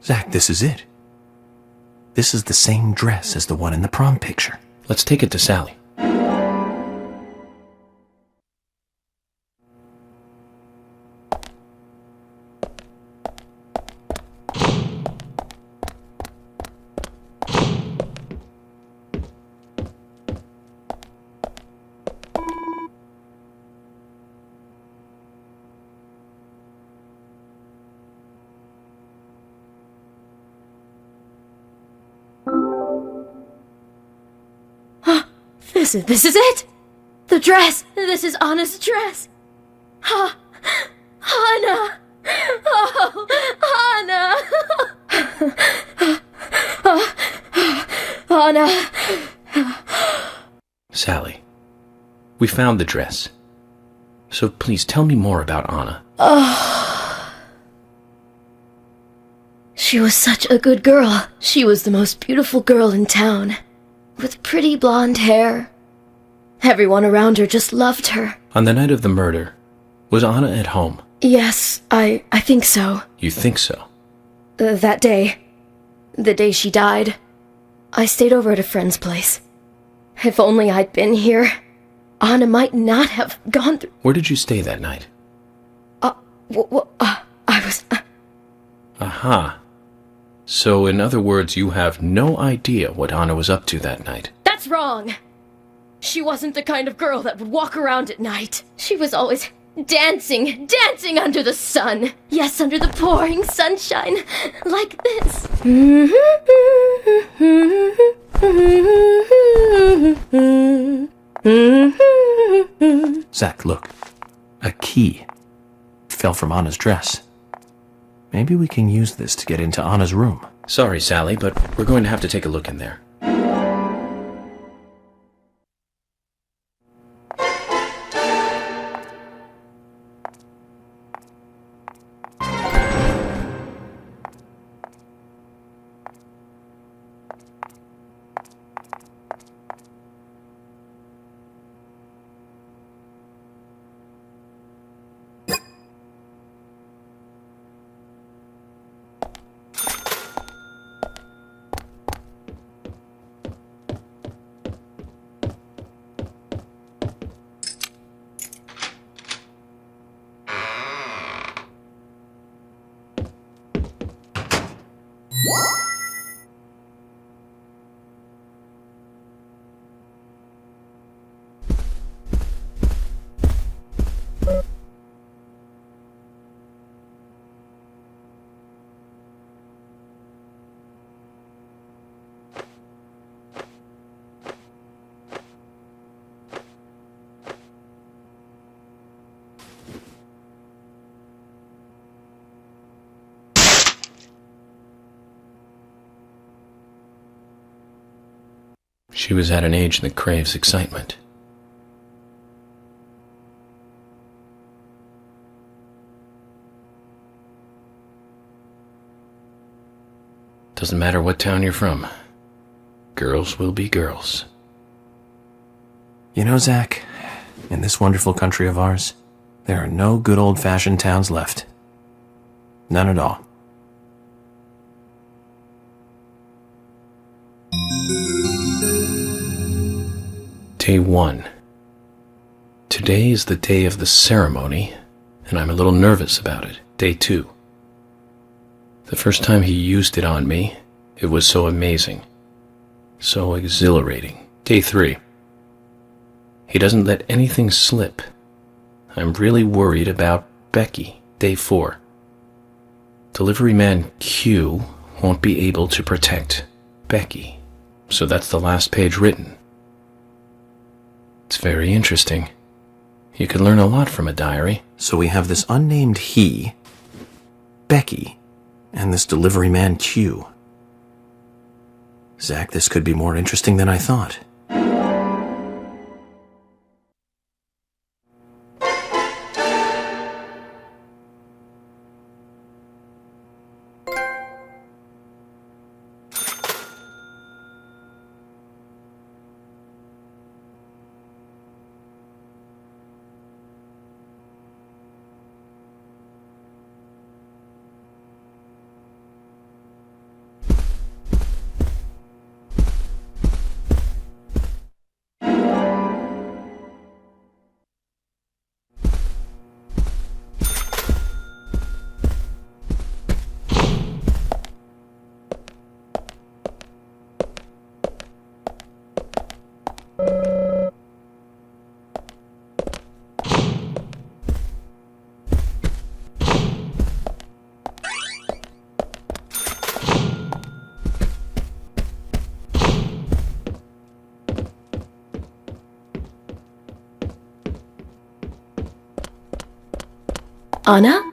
[SPEAKER 2] Zach, this is it. This is the same dress as the one in the prom picture.
[SPEAKER 1] Let's take it to Sally.
[SPEAKER 8] This is it! The dress! This is Anna's dress! Anna! Oh, Anna! Anna!
[SPEAKER 1] Sally, we found the dress. So please tell me more about Anna.
[SPEAKER 8] She was such a good girl. She was the most beautiful girl in town, with pretty blonde hair. Everyone around her just loved her.
[SPEAKER 1] On the night of the murder, was Anna at home?
[SPEAKER 8] Yes, I think so.
[SPEAKER 1] You think so?
[SPEAKER 8] That day. The day she died. I stayed over at a friend's place. If only I'd been here, Anna might not have gone through...
[SPEAKER 1] Where did you stay that night?
[SPEAKER 8] I was...
[SPEAKER 1] Aha. So, in other words, you have no idea what Anna was up to that night.
[SPEAKER 8] That's wrong! She wasn't the kind of girl that would walk around at night. She was always dancing under the sun. Yes, under the pouring sunshine, like this.
[SPEAKER 2] Zach, look. A key. Fell from Anna's dress. Maybe we can use this to get into Anna's room.
[SPEAKER 1] Sorry, Sally, but we're going to have to take a look in there. She was at an age that craves excitement. Doesn't matter what town you're from. Girls will be girls.
[SPEAKER 2] You know, Zach, in this wonderful country of ours, there are no good old-fashioned towns left. None at all.
[SPEAKER 1] Day 1. Today is the day of the ceremony, and I'm a little nervous about it. Day 2. The first time he used it on me, it was so amazing, so exhilarating. Day 3. He doesn't let anything slip. I'm really worried about Becky. Day 4. Delivery man Q won't be able to protect Becky. So that's the last page written. It's very interesting. You could learn a lot from a diary.
[SPEAKER 2] So we have this unnamed he, Becky, and this delivery man Q. Zach, this could be more interesting than I thought.
[SPEAKER 8] Anna?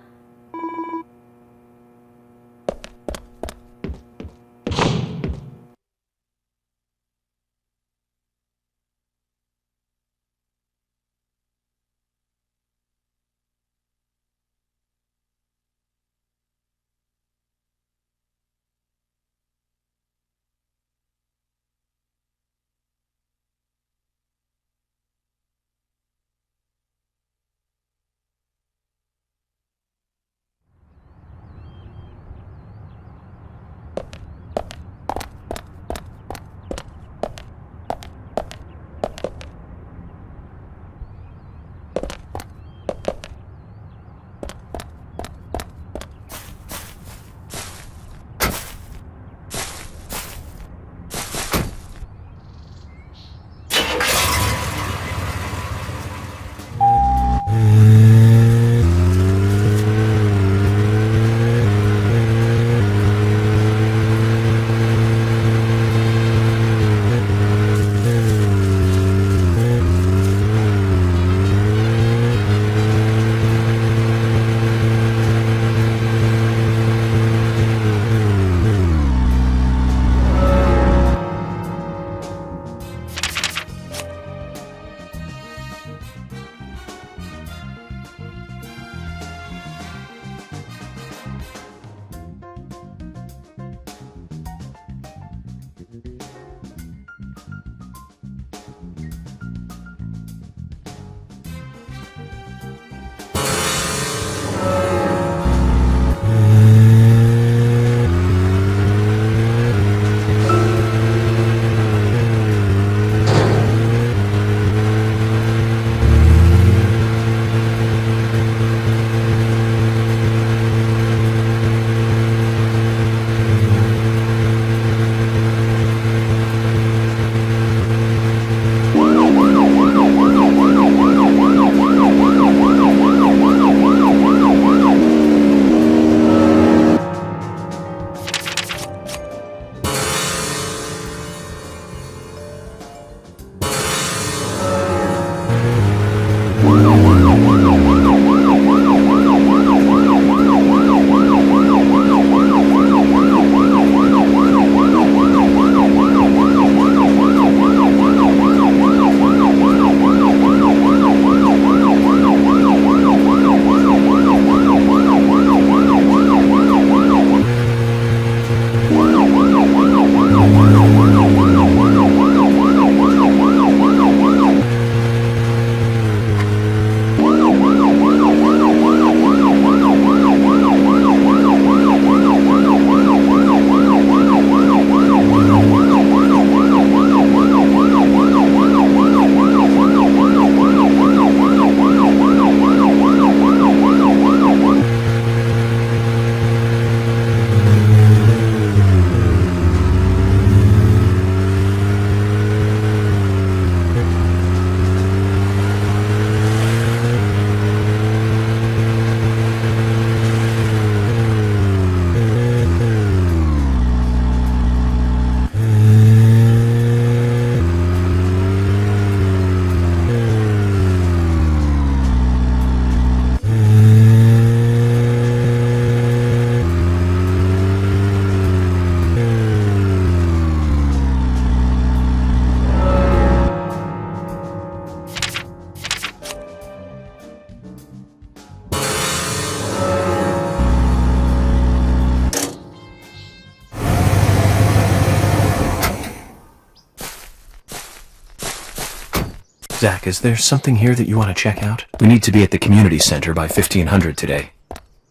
[SPEAKER 2] Zach, is there something here that you want to check out? We need to be at the community center by 1500 today.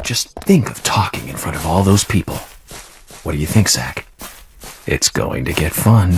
[SPEAKER 2] Just think of talking in front of all those people. What do you think, Zach? It's going to get fun.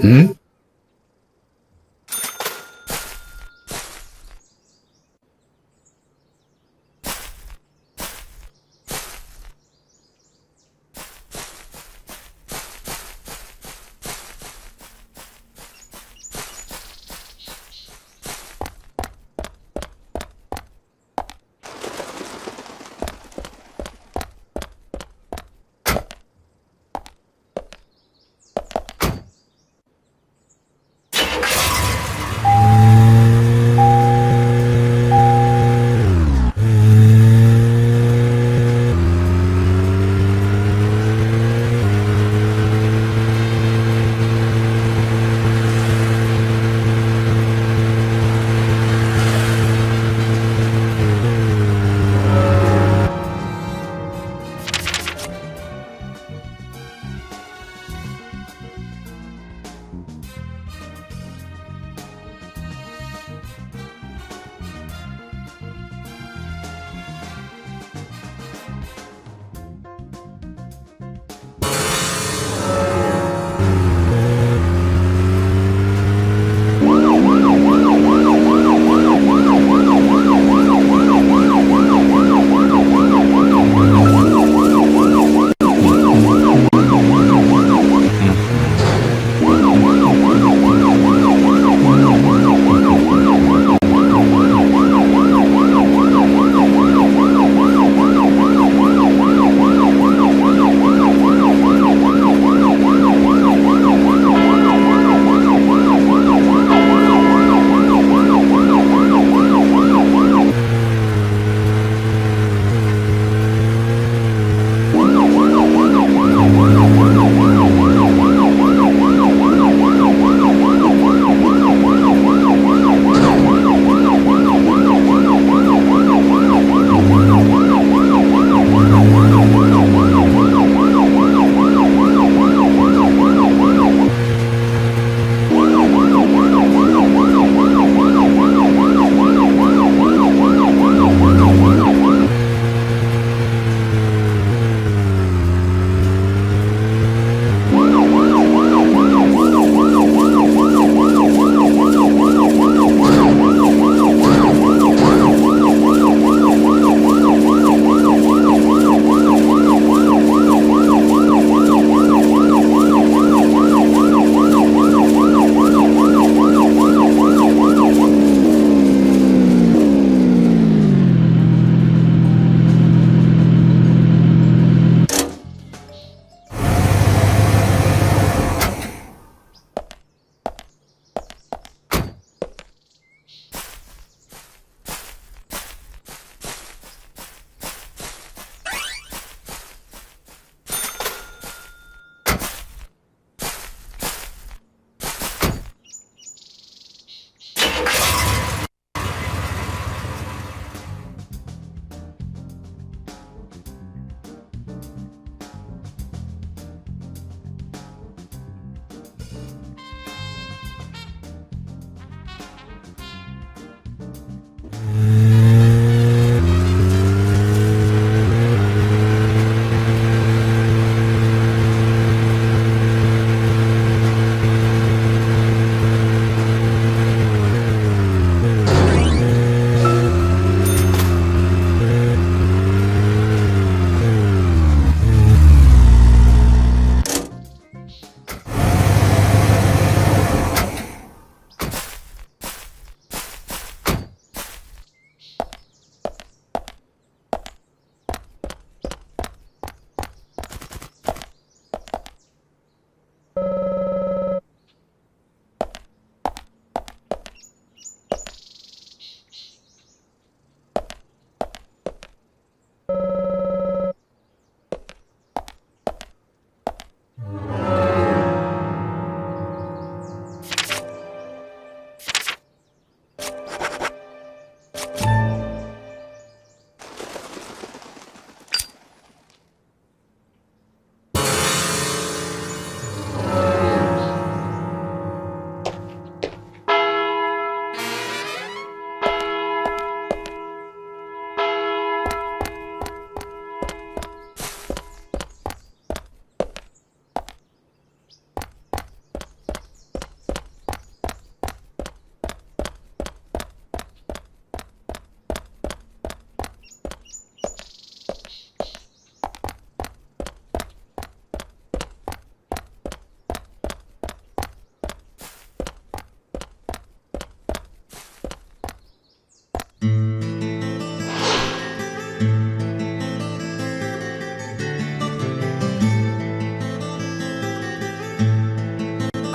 [SPEAKER 4] Hmm?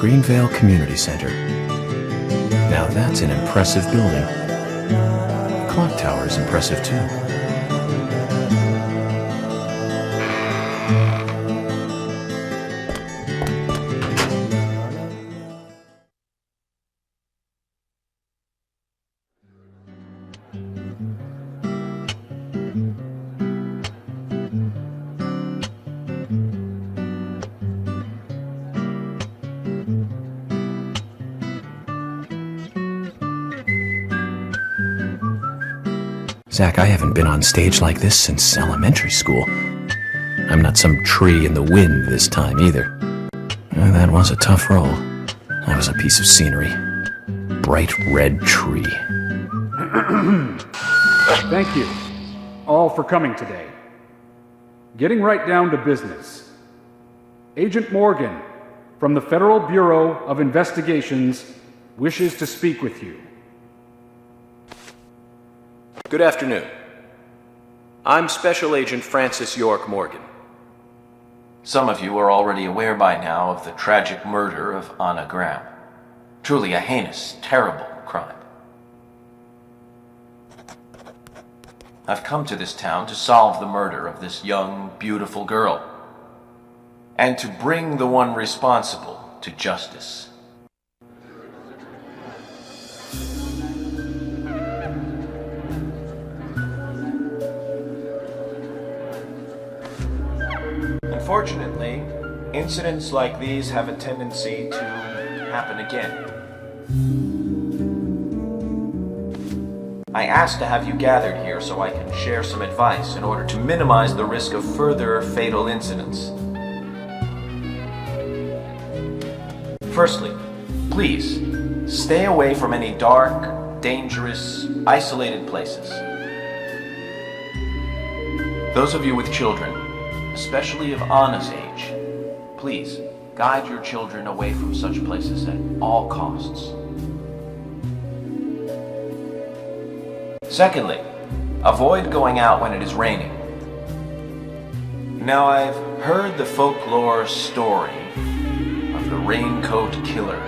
[SPEAKER 2] Greenvale Community Center. Now that's an impressive building. The clock tower is impressive too. Zach, I haven't been on stage like this since elementary school. I'm not some tree in the wind this time either. That was a tough role. That was a piece of scenery. Bright red tree.
[SPEAKER 4] Thank you all for coming today. Getting right down to business. Agent Morgan from the Federal Bureau of Investigations wishes to speak with you.
[SPEAKER 2] Good afternoon. I'm Special Agent Francis York Morgan.
[SPEAKER 10] Some of you are already aware by now of the tragic murder of Anna Graham. Truly a heinous, terrible crime. I've come to this town to solve the murder of this young, beautiful girl, and to bring the one responsible to justice. Unfortunately, incidents like these have a tendency to happen again. I asked to have you gathered here so I can share some advice in order to minimize the risk of further fatal incidents. Firstly, please, stay away from any dark, dangerous, isolated places. Those of you with children, especially of Anna's age, please guide your children away from such places at all costs. Secondly, avoid going out when it is raining. Now, I've heard the folklore story of the raincoat killer.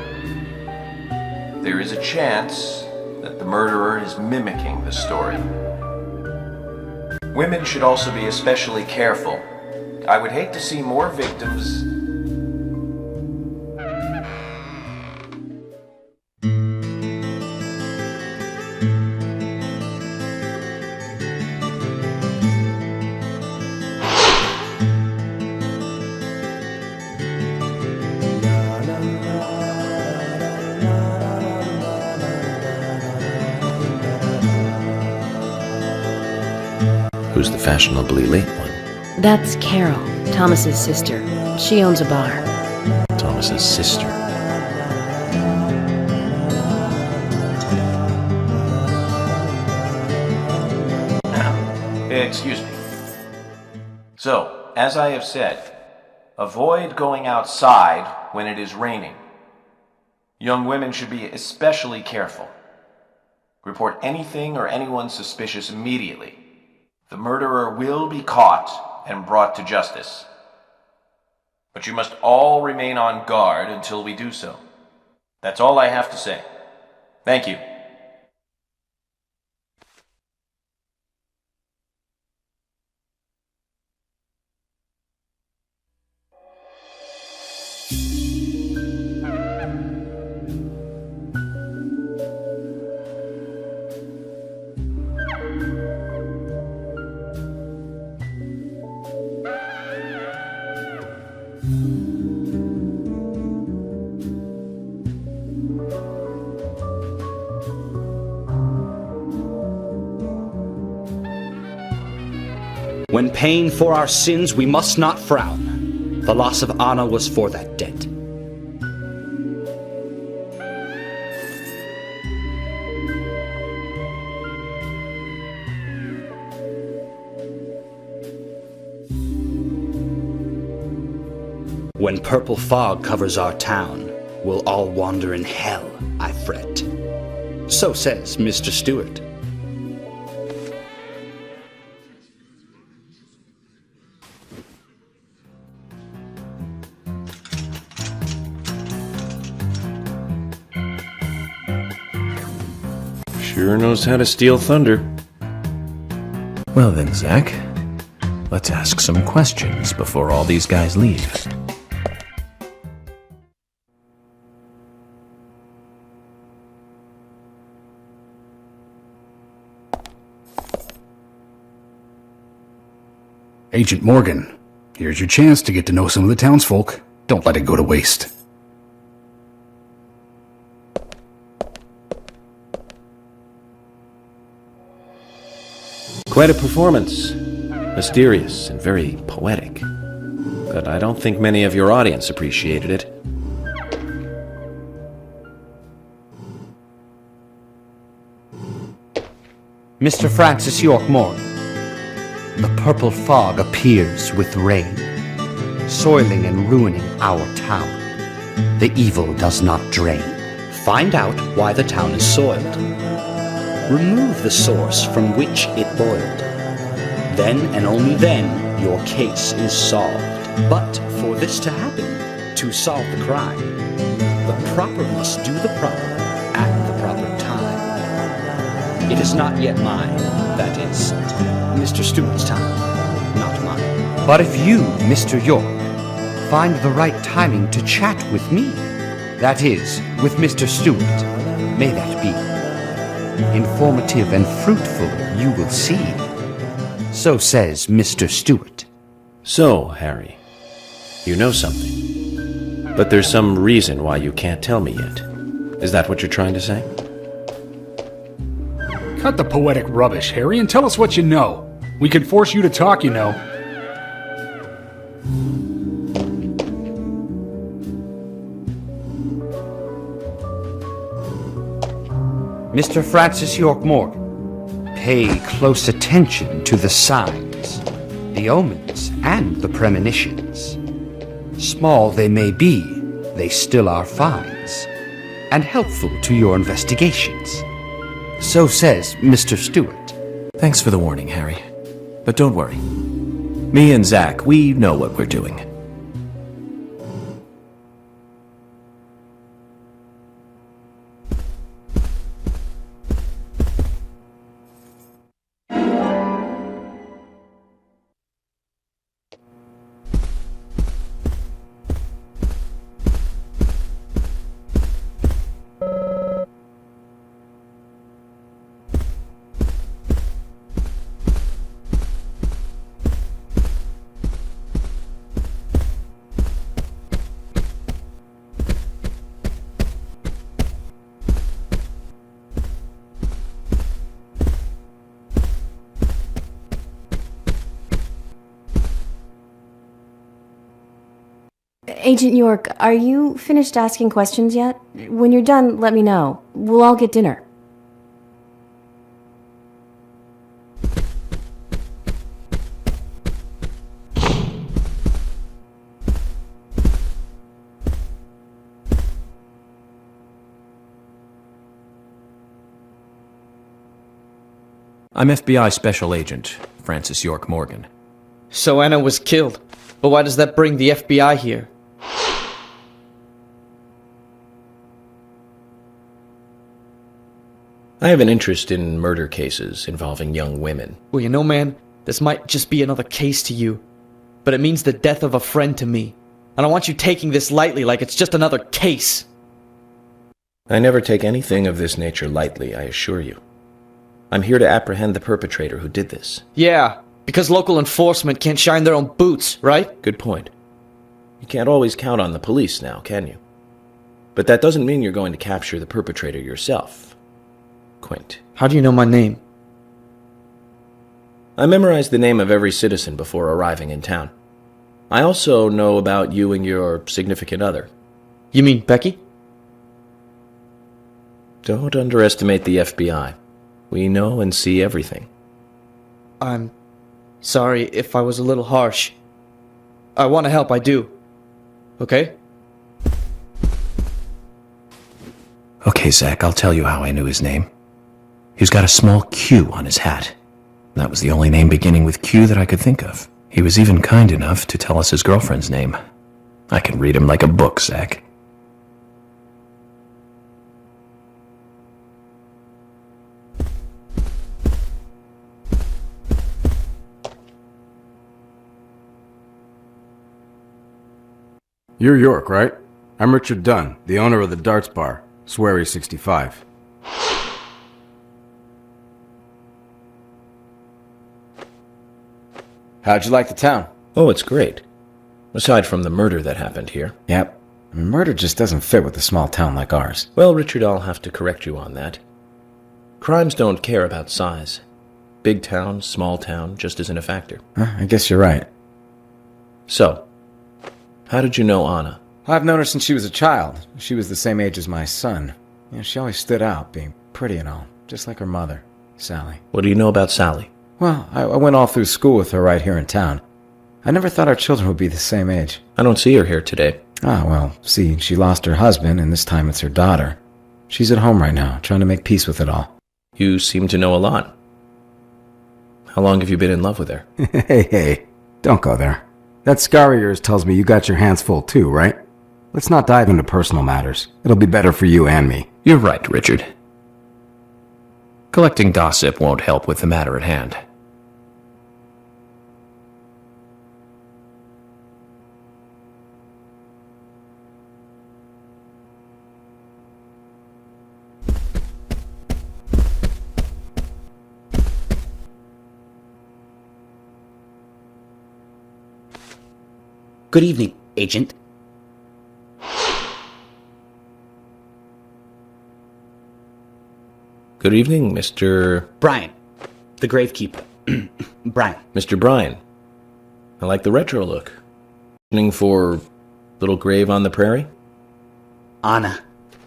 [SPEAKER 10] There is a chance that the murderer is mimicking the story. Women should also be especially careful. I would hate to see more victims.
[SPEAKER 2] Who's the fashionably late one?
[SPEAKER 3] That's Carol, Thomas's sister. She owns a bar.
[SPEAKER 2] Thomas's sister.
[SPEAKER 10] Excuse me. So, as I have said, avoid going outside when it is raining. Young women should be especially careful. Report anything or anyone suspicious immediately. The murderer will be caught and brought to justice. But you must all remain on guard until we do so. That's all I have to say. Thank you.
[SPEAKER 11] When paying for our sins, we must not frown. The loss of Anna was for that debt. When purple fog covers our town, we'll all wander in hell, I fret. So says Mr. Stewart.
[SPEAKER 1] Sure knows how to steal thunder.
[SPEAKER 2] Well then, Zach, let's ask some questions before all these guys leave.
[SPEAKER 4] Agent Morgan, here's your chance to get to know some of the townsfolk. Don't let it go to waste.
[SPEAKER 1] Quite a performance. Mysterious and very poetic. But I don't think many of your audience appreciated it.
[SPEAKER 11] Mr. Francis York Morgan, the purple fog appears with rain, soiling and ruining our town. The evil does not drain. Find out why the town is soiled. Remove the source from which it boiled. Then and only then your case is solved. But for this to happen, to solve the crime, the proper must do the proper at the proper time. It is not yet mine, that is, Mr. Stewart's time, not mine. But if you, Mr. York, find the right timing to chat with me, that is, with Mr. Stewart, may that be. Informative and fruitful, you will see. So says Mr. Stewart.
[SPEAKER 1] So, Harry, you know something. But there's some reason why you can't tell me yet. Is that what you're trying to say?
[SPEAKER 4] Cut the poetic rubbish, Harry, and tell us what you know. We can force you to talk, you know.
[SPEAKER 11] Mr. Francis York Morgan, pay close attention to the signs, the omens, and the premonitions. Small they may be, they still are finds, and helpful to your investigations. So says Mr. Stewart.
[SPEAKER 2] Thanks for the warning, Harry. But don't worry. Me and Zach, we know what we're doing.
[SPEAKER 3] Agent York, are you finished asking questions yet? When you're done, let me know. We'll all get dinner.
[SPEAKER 2] I'm FBI Special Agent Francis York Morgan.
[SPEAKER 5] So Anna was killed. But why does that bring the FBI here?
[SPEAKER 1] I have an interest in murder cases involving young women.
[SPEAKER 5] Well, you know, man, this might just be another case to you. But it means the death of a friend to me. I don't want you taking this lightly like it's just another case.
[SPEAKER 1] I never take anything of this nature lightly, I assure you. I'm here to apprehend the perpetrator who did this.
[SPEAKER 5] Yeah, because local enforcement can't shine their own boots, right?
[SPEAKER 1] Good point. You can't always count on the police now, can you? But that doesn't mean you're going to capture the perpetrator yourself. Quint.
[SPEAKER 5] How do you know my name?
[SPEAKER 1] I memorized the name of every citizen before arriving in town. I also know about you and your significant other.
[SPEAKER 5] You mean Becky?
[SPEAKER 1] Don't underestimate the FBI. We know and see everything.
[SPEAKER 5] I'm sorry if I was a little harsh. I want to help, I do. Okay?
[SPEAKER 2] Okay, Zach, I'll tell you how I knew his name. He's got a small Q on his hat. That was the only name beginning with Q that I could think of. He was even kind enough to tell us his girlfriend's name. I can read him like a book, Zach.
[SPEAKER 12] You're York, right? I'm Richard Dunn, the owner of the Darts Bar, Swery 65.
[SPEAKER 2] How'd you like the town?
[SPEAKER 1] Oh, it's great. Aside from the murder that happened here.
[SPEAKER 2] Yep. Murder just doesn't fit with a small town like ours.
[SPEAKER 1] Well, Richard, I'll have to correct you on that. Crimes don't care about size. Big town, small town, just isn't a factor.
[SPEAKER 2] I guess you're right.
[SPEAKER 1] So, how did you know Anna?
[SPEAKER 2] I've known her since she was a child. She was the same age as my son. She always stood out, being pretty and all, just like her mother, Sally.
[SPEAKER 1] What do you know about Sally?
[SPEAKER 2] Well, I went all through school with her right here in town. I never thought our children would be the same age.
[SPEAKER 1] I don't see her here today.
[SPEAKER 2] Ah, well, see, she lost her husband, and this time it's her daughter. She's at home right now, trying to make peace with it all.
[SPEAKER 1] You seem to know a lot. How long have you been in love with her?
[SPEAKER 12] Hey, don't go there. That scar of yours tells me you got your hands full too, right? Let's not dive into personal matters. It'll be better for you and me.
[SPEAKER 1] You're right, Richard. Collecting gossip won't help with the matter at hand.
[SPEAKER 13] Good evening, Agent.
[SPEAKER 1] Good evening, Mr.
[SPEAKER 13] Brian, the gravekeeper. Brian.
[SPEAKER 1] Mr. Brian. I like the retro look. Looking for little grave on the prairie?
[SPEAKER 13] Anna.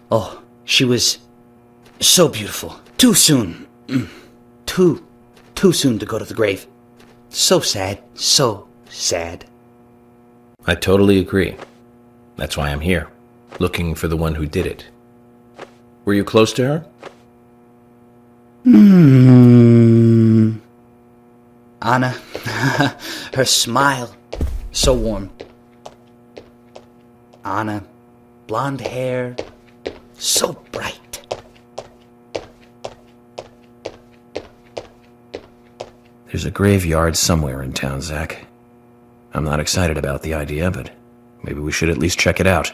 [SPEAKER 13] Oh, she was so beautiful. Too soon. Too soon to go to the grave. So sad. So sad.
[SPEAKER 1] I totally agree. That's why I'm here, looking for the one who did it. Were you close to her?
[SPEAKER 13] Anna, her smile, so warm. Anna, blonde hair, so bright.
[SPEAKER 1] There's a graveyard somewhere in town, Zach. I'm not excited about the idea, but maybe we should at least check it out.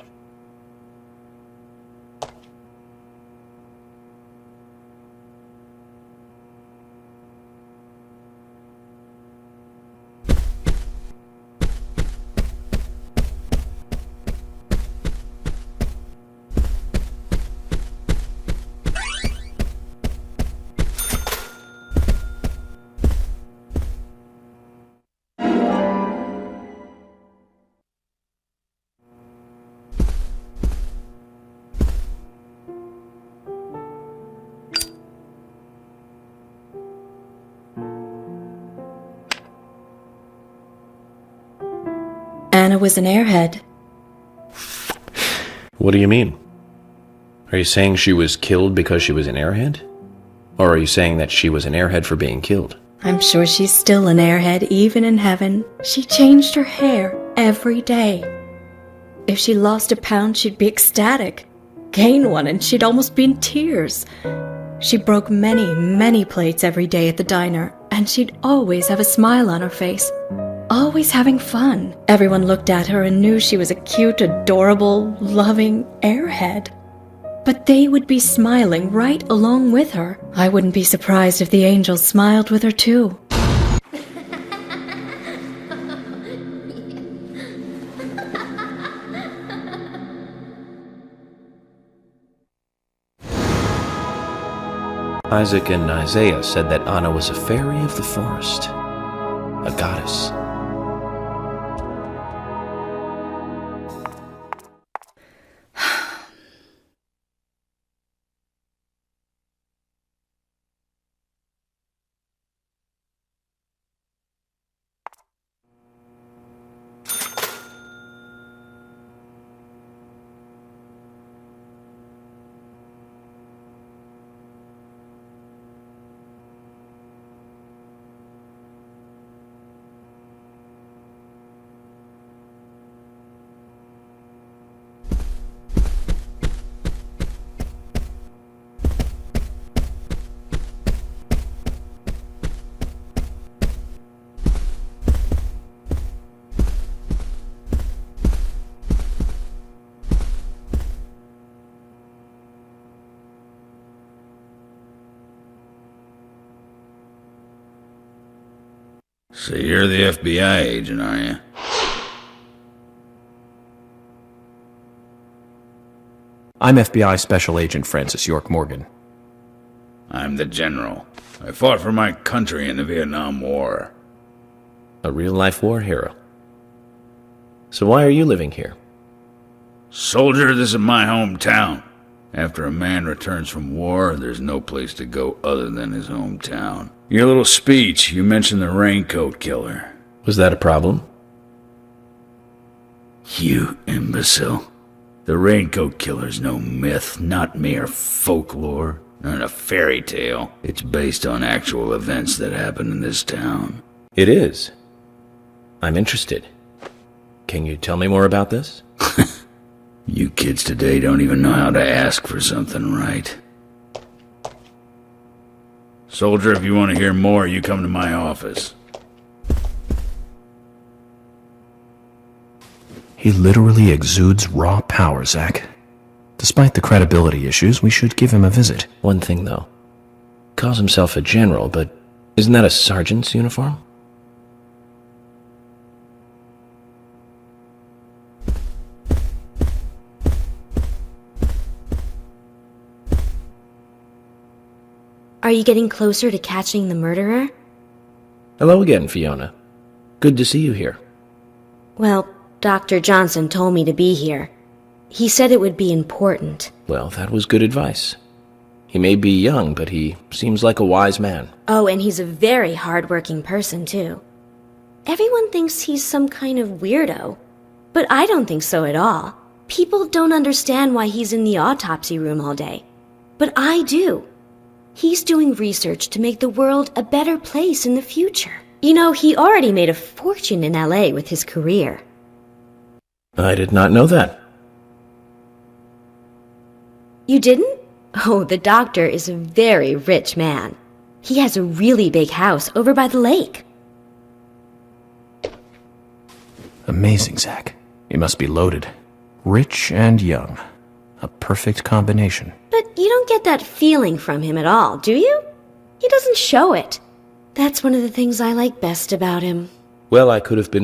[SPEAKER 14] Anna was an airhead.
[SPEAKER 1] What do you mean? Are you saying she was killed because she was an airhead? Or are you saying that she was an airhead for being killed?
[SPEAKER 14] I'm sure she's still an airhead even in heaven. She changed her hair every day. If she lost a pound, she'd be ecstatic. Gain one, and she'd almost be in tears. She broke many, many plates every day at the diner, and she'd always have a smile on her face. Always having fun. Everyone looked at her and knew she was a cute, adorable, loving airhead. But they would be smiling right along with her. I wouldn't be surprised if the angels smiled with her too.
[SPEAKER 1] Isaac and Isaiah said that Anna was a fairy of the forest, a goddess.
[SPEAKER 15] So you're the FBI agent, are you?
[SPEAKER 2] I'm FBI Special Agent Francis York Morgan.
[SPEAKER 15] I'm the general. I fought for my country in the Vietnam War.
[SPEAKER 1] A real-life war hero. So why are you living here?
[SPEAKER 15] Soldier, this is my hometown. After a man returns from war, there's no place to go other than his hometown. Your little speech, you mentioned the raincoat killer.
[SPEAKER 1] Was that a problem?
[SPEAKER 15] You imbecile. The raincoat killer's no myth, not mere folklore, not a fairy tale. It's based on actual events that happened in this town.
[SPEAKER 1] It is. I'm interested. Can you tell me more about this?
[SPEAKER 15] You kids today don't even know how to ask for something right. Soldier, if you want to hear more, you come to my office.
[SPEAKER 2] He literally exudes raw power, Zach. Despite the credibility issues, we should give him a visit.
[SPEAKER 1] One thing, though. Calls himself a general, but isn't that a sergeant's uniform?
[SPEAKER 3] Are you getting closer to catching the murderer?
[SPEAKER 1] Hello again, Fiona. Good to see you here.
[SPEAKER 3] Well, Dr. Johnson told me to be here. He said it would be important.
[SPEAKER 1] Well, that was good advice. He may be young, but he seems like a wise man.
[SPEAKER 3] Oh, and he's a very hard-working person, too. Everyone thinks he's some kind of weirdo, but I don't think so at all. People don't understand why he's in the autopsy room all day, but I do. He's doing research to make the world a better place in the future. You know, he already made a fortune in LA with his career.
[SPEAKER 1] I did not know that.
[SPEAKER 3] You didn't? Oh, the doctor is a very rich man. He has a really big house over by the lake.
[SPEAKER 2] Amazing, Zach. He must be loaded. Rich and young. A perfect combination.
[SPEAKER 3] But you don't get that feeling from him at all, do you? He doesn't show it. That's one of the things I like best about him.
[SPEAKER 1] Well, I could have been